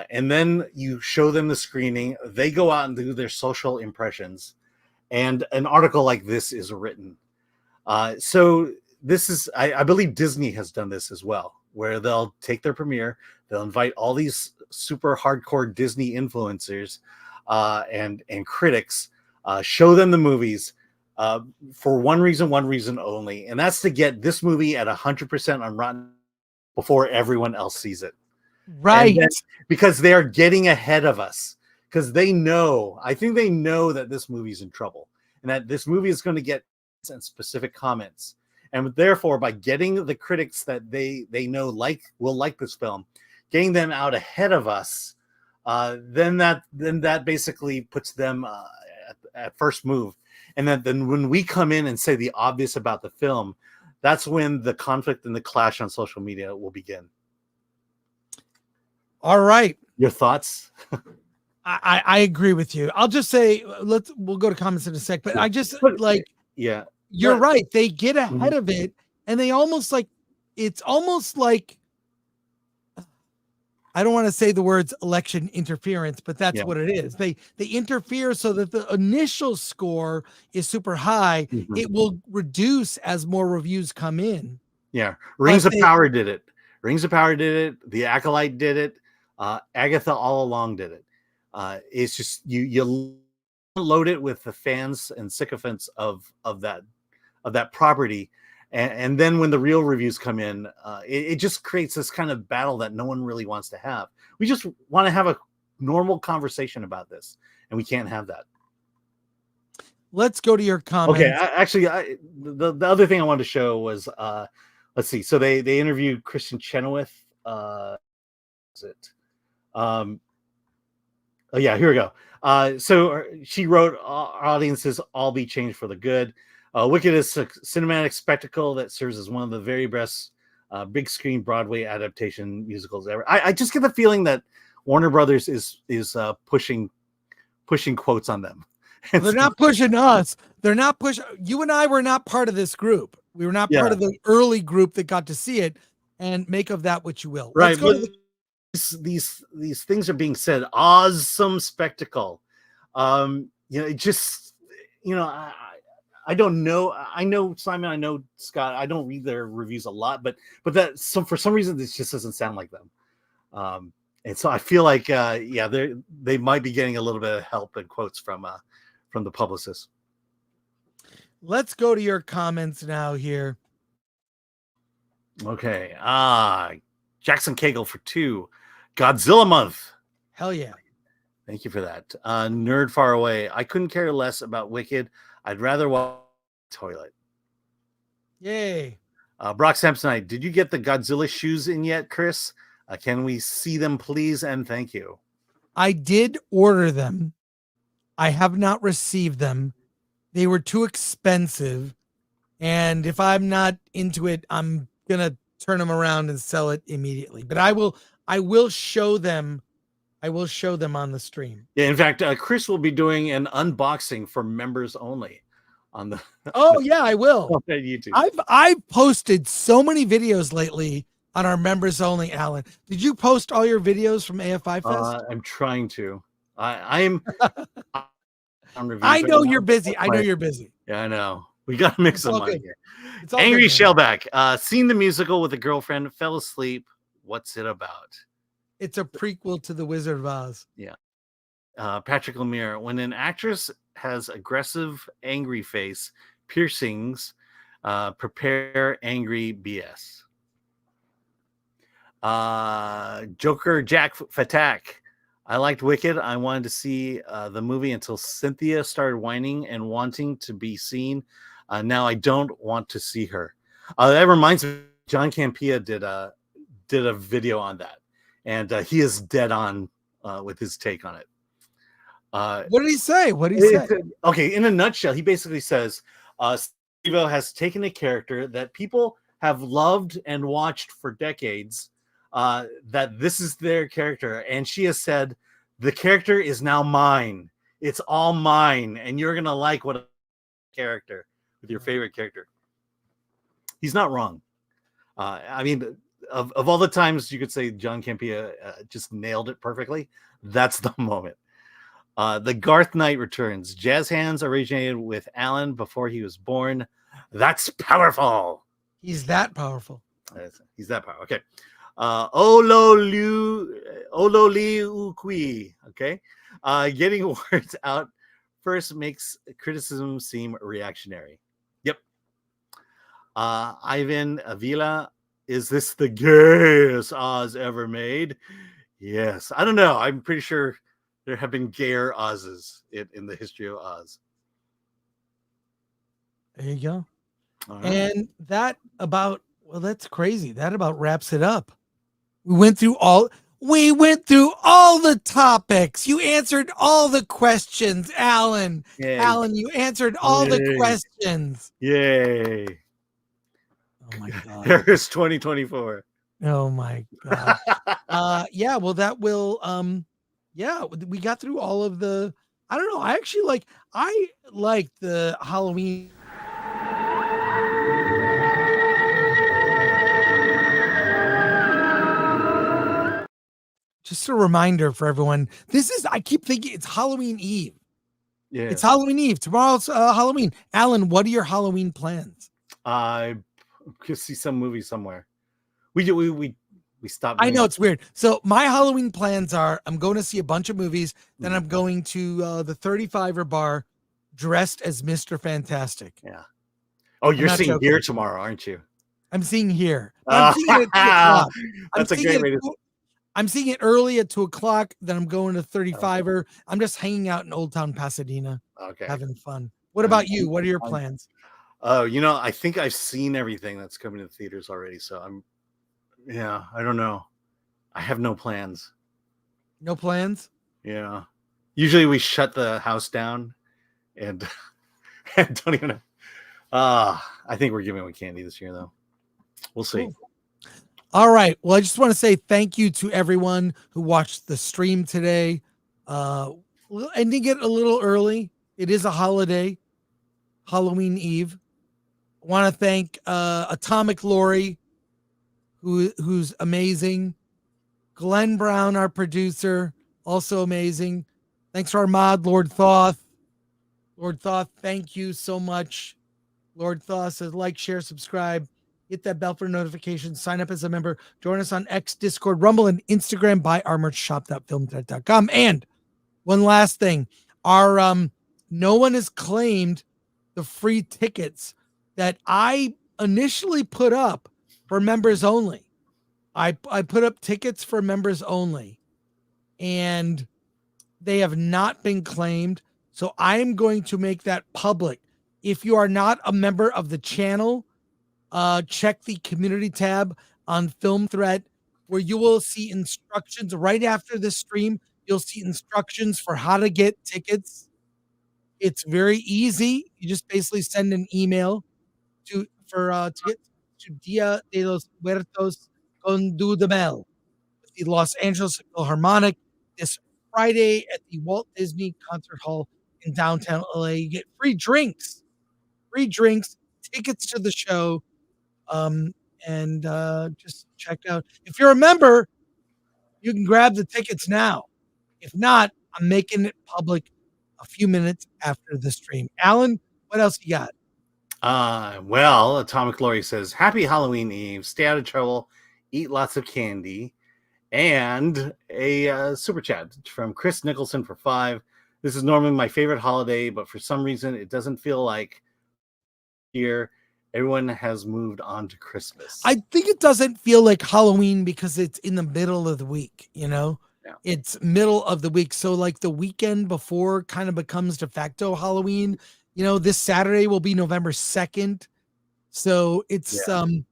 And then you show them the screening. They go out and do their social impressions, and an article like this is written. So this is, I believe Disney has done this as well where they'll take their premiere, they'll invite all these super hardcore Disney influencers and critics, show them the movies for one reason only, and that's to get this movie at 100% on Rotten before everyone else sees it. Right. Because they are getting ahead of us. Because I think they know that this movie's in trouble and that this movie is going to get specific comments. And therefore, by getting the critics that they know will like this film, getting them out ahead of us, then that basically puts them at first move. And then when we come in and say the obvious about the film, that's when the conflict and the clash on social media will begin. All right. Your thoughts? I agree with you. I'll just say we'll go to comments in a sec, but I just you're right. They get ahead of it, and they almost it's almost like, I don't want to say the words election interference, but that's what it is. They interfere so that the initial score is super high. Mm-hmm. It will reduce as more reviews come in. Yeah. Rings of Power did it. The Acolyte did it. Agatha All Along did it. It's just you load it with the fans and sycophants of that property, and then when the real reviews come in, it just creates this kind of battle that no one really wants to have. We just want to have a normal conversation about this, and we can't have that. Let's go to your comments. Okay, the other thing I wanted to show was let's see. So they interviewed Kristen Chenoweth. Oh yeah, here we go. So she wrote, "Our audiences all be changed for the good." Wicked is a cinematic spectacle that serves as one of the very best big screen Broadway adaptation musicals ever. I just get the feeling that Warner Brothers is pushing quotes on them. They're not pushing us. They're not pushing. You and I were not part of this group. We were not part of the early group that got to see it, and make of that what you will. Right. These things are being said. Awesome spectacle. It just, I don't know. I know Simon. I know Scott. I don't read their reviews a lot, but for some reason this just doesn't sound like them. And so I feel like they might be getting a little bit of help and quotes from the publicist. Let's go to your comments now here. Okay. Jackson Cagle for 2. Godzilla month. Hell yeah. Thank you for that. Nerd Far Away. I couldn't care less about Wicked. I'd rather watch Toilet. Yay. Brock Samsonite. Did you get the Godzilla shoes in yet, Chris? Can we see them, please? And thank you. I did order them. I have not received them. They were too expensive. And if I'm not into it, I'm going to turn them around and sell it immediately. But I will show them. I will show them on the stream. Yeah, in fact, Chris will be doing an unboxing for members only on the. Oh yeah, I will. On YouTube. I've posted so many videos lately on our members only. Alan, did you post all your videos from AFI Fest? I'm trying to. I'm. I know you're busy. I know you're busy. Yeah, I know. We got to mix some money here. It's all Angry good, Shellback. Seen the musical with a girlfriend. Fell asleep. What's it about? It's a prequel to The Wizard of Oz. Yeah. Patrick Lemire. When an actress has aggressive, angry face, piercings, prepare angry BS. Joker Jack Fatak. I liked Wicked. I wanted to see the movie until Cynthia started whining and wanting to be seen. Now I don't want to see her. That reminds me, John Campea did a video on that, and he is dead on with his take on it. What did he say? Okay, in a nutshell, he basically says Steve-O has taken a character that people have loved and watched for decades, that this is their character, and she has said, the character is now mine. It's all mine, and you're going to like what character with your favorite character. He's not wrong. I mean, of all the times you could say John Campea just nailed it perfectly, that's the moment. The Garth Knight returns. Jazz hands originated with Alan before he was born. That's powerful. He's that powerful. He's that power. Okay. Ololiukui. Okay. Getting words out first makes criticism seem reactionary. Yep. Ivan Avila, is this the gayest Oz ever made? Yes. I don't know. I'm pretty sure there have been gayer Oz's in the history of Oz. There you go. Right. And that's crazy. That about wraps it up. We went through all the topics. You answered all the questions, Alan. Yay. Alan, you answered all the questions. Yay. Oh my God. There's 2024. Oh my God. Yeah, well, that will we got through all of the, I don't know. I like the Halloween. Just a reminder for everyone. I keep thinking it's Halloween Eve. Yeah. It's Halloween Eve. Tomorrow's Halloween. Alan, what are your Halloween plans? I could see some movie somewhere. We stopped. I know it's weird. So my Halloween plans are I'm going to see a bunch of movies. Then I'm going to the 35er bar dressed as Mr. Fantastic. Yeah. Oh, you're seeing Here tomorrow, aren't you? I'm seeing Here. I'm seeing it at 2:00. That's a great way to. I'm seeing it early at 2:00. Then I'm going to 35er. I'm just hanging out in Old Town Pasadena. Okay. Having fun. What about you? What are your plans? Oh, I think I've seen everything that's coming to the theaters already. So I don't know. I have no plans. No plans? Yeah. Usually we shut the house down and don't even know. I think we're giving away candy this year, though. We'll see. Cool. All right. Well, I just want to say thank you to everyone who watched the stream today. Ending it a little early. It is a holiday, Halloween Eve. I want to thank Atomic Lori, who's amazing. Glenn Brown, our producer, also amazing. Thanks to our mod, Lord Thoth. Lord Thoth, thank you so much. Lord Thoth says like, share, subscribe. Hit that bell for notifications. Sign up as a member. Join us on X, Discord, Rumble, and Instagram. Buy our merch, shop.filmthread.com. And one last thing. Our no one has claimed the free tickets that I initially put up for members only. I put up tickets for members only, and they have not been claimed. So I'm going to make that public. If you are not a member of the channel, check the community tab on Film Threat, where you will see instructions right after the stream. You'll see instructions for how to get tickets. It's very easy. You just basically send an email to get to Dia de los Muertos con Dudamel, the Los Angeles Philharmonic, this Friday at the Walt Disney Concert Hall in downtown LA. You get free drinks, tickets to the show. And just check out. If you're a member, you can grab the tickets now. If not, I'm making it public a few minutes after the stream. Alan, what else you got? Well, Atomic Glory says, happy Halloween Eve, stay out of trouble, eat lots of candy, and a super chat from Chris Nicholson for 5. This is normally my favorite holiday, but for some reason it doesn't feel like here. Everyone has moved on to Christmas. I think it doesn't feel like Halloween because it's in the middle of the week, Yeah. It's middle of the week. So like the weekend before kind of becomes de facto Halloween. This Saturday will be November 2nd. So it's, and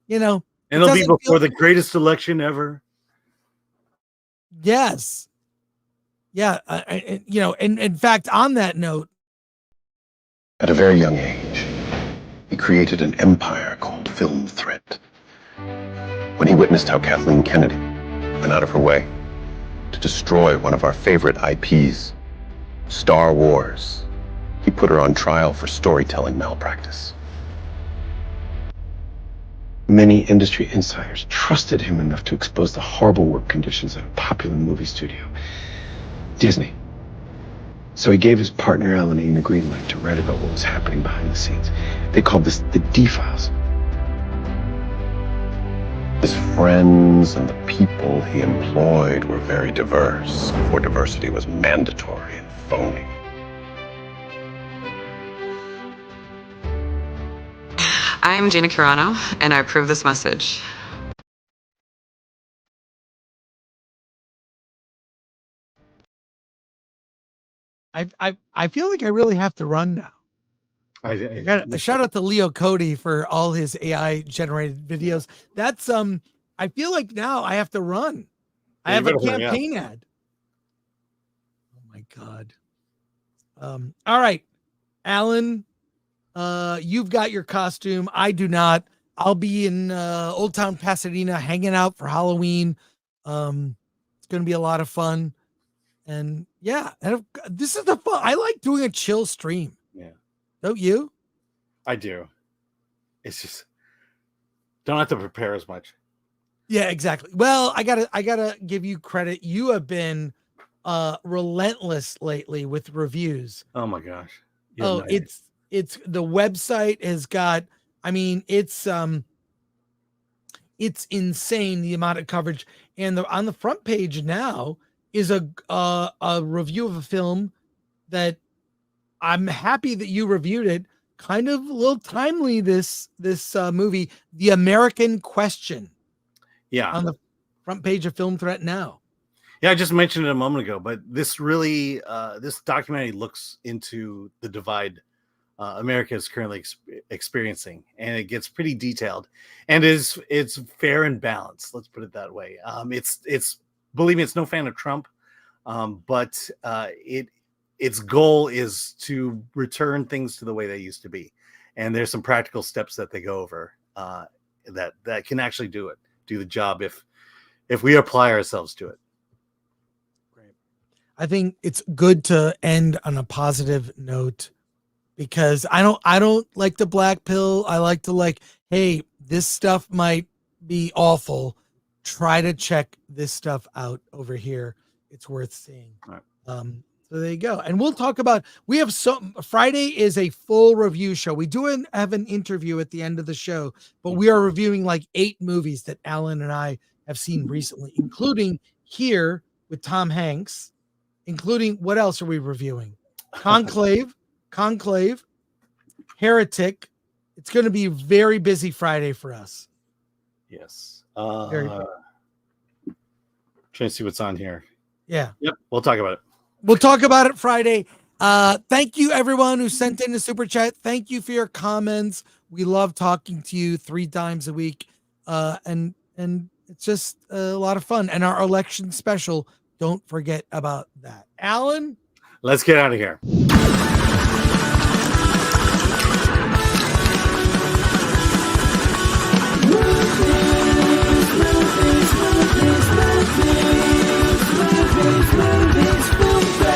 it'll be before the greatest election ever. Yes. Yeah. And in fact, on that note. At a very young age, he created an empire called Film Threat. When he witnessed how Kathleen Kennedy went out of her way to destroy one of our favorite IPs, Star Wars, he put her on trial for storytelling malpractice. Many industry insiders trusted him enough to expose the horrible work conditions at a popular movie studio, Disney. So he gave his partner Alan Ng the green light to write about what was happening behind the scenes. They called this the D-Files. friends and the people he employed were very diverse, for diversity was mandatory and phony. I'm Gina Carano, and I approve this message. I feel like I really have to run now. I got a shout out to Leo Cody for all his AI generated videos. That's I feel like now I have to run. I have a campaign ad. Oh my God. All right, Alan, you've got your costume. I do not. I'll be in Old Town Pasadena hanging out for Halloween. It's gonna be a lot of fun. And yeah, and this is the fun. I like doing a chill stream. Yeah. Don't you? I do. It's just don't have to prepare as much. Yeah, exactly. Well, I gotta give you credit. You have been relentless lately with reviews. Oh my gosh. Oh, it's the website has got, I mean, it's insane the amount of coverage. And on the front page now is a review of a film that I'm happy that you reviewed it. Kind of a little timely, this movie, The American Question. Yeah. On the front page of Film Threat now. Yeah, I just mentioned it a moment ago, but this really, this documentary looks into the divide America is currently experiencing, and it gets pretty detailed, and it's fair and balanced. Let's put it that way. It's believe me, it's no fan of Trump, but its goal is to return things to the way they used to be, and there's some practical steps that they go over that can actually do the job if we apply ourselves to it. Great. I think it's good to end on a positive note, because I don't like the black pill. I like to hey, this stuff might be awful. Try to check this stuff out over here. It's worth seeing. Right. So there you go. And we'll talk about, Friday is a full review show. We do have an interview at the end of the show, but we are reviewing 8 movies that Alan and I have seen recently, including Here with Tom Hanks, including, what else are we reviewing? Conclave, Heretic. It's going to be very busy Friday for us. Yes. Trying to see what's on here. Yeah. Yep. We'll talk about it. We'll talk about it Friday. Thank you, everyone who sent in a super chat. Thank you for your comments. We love talking to you 3 times a week. And it's just a lot of fun. And our election special, don't forget about that. Alan? Let's get out of here.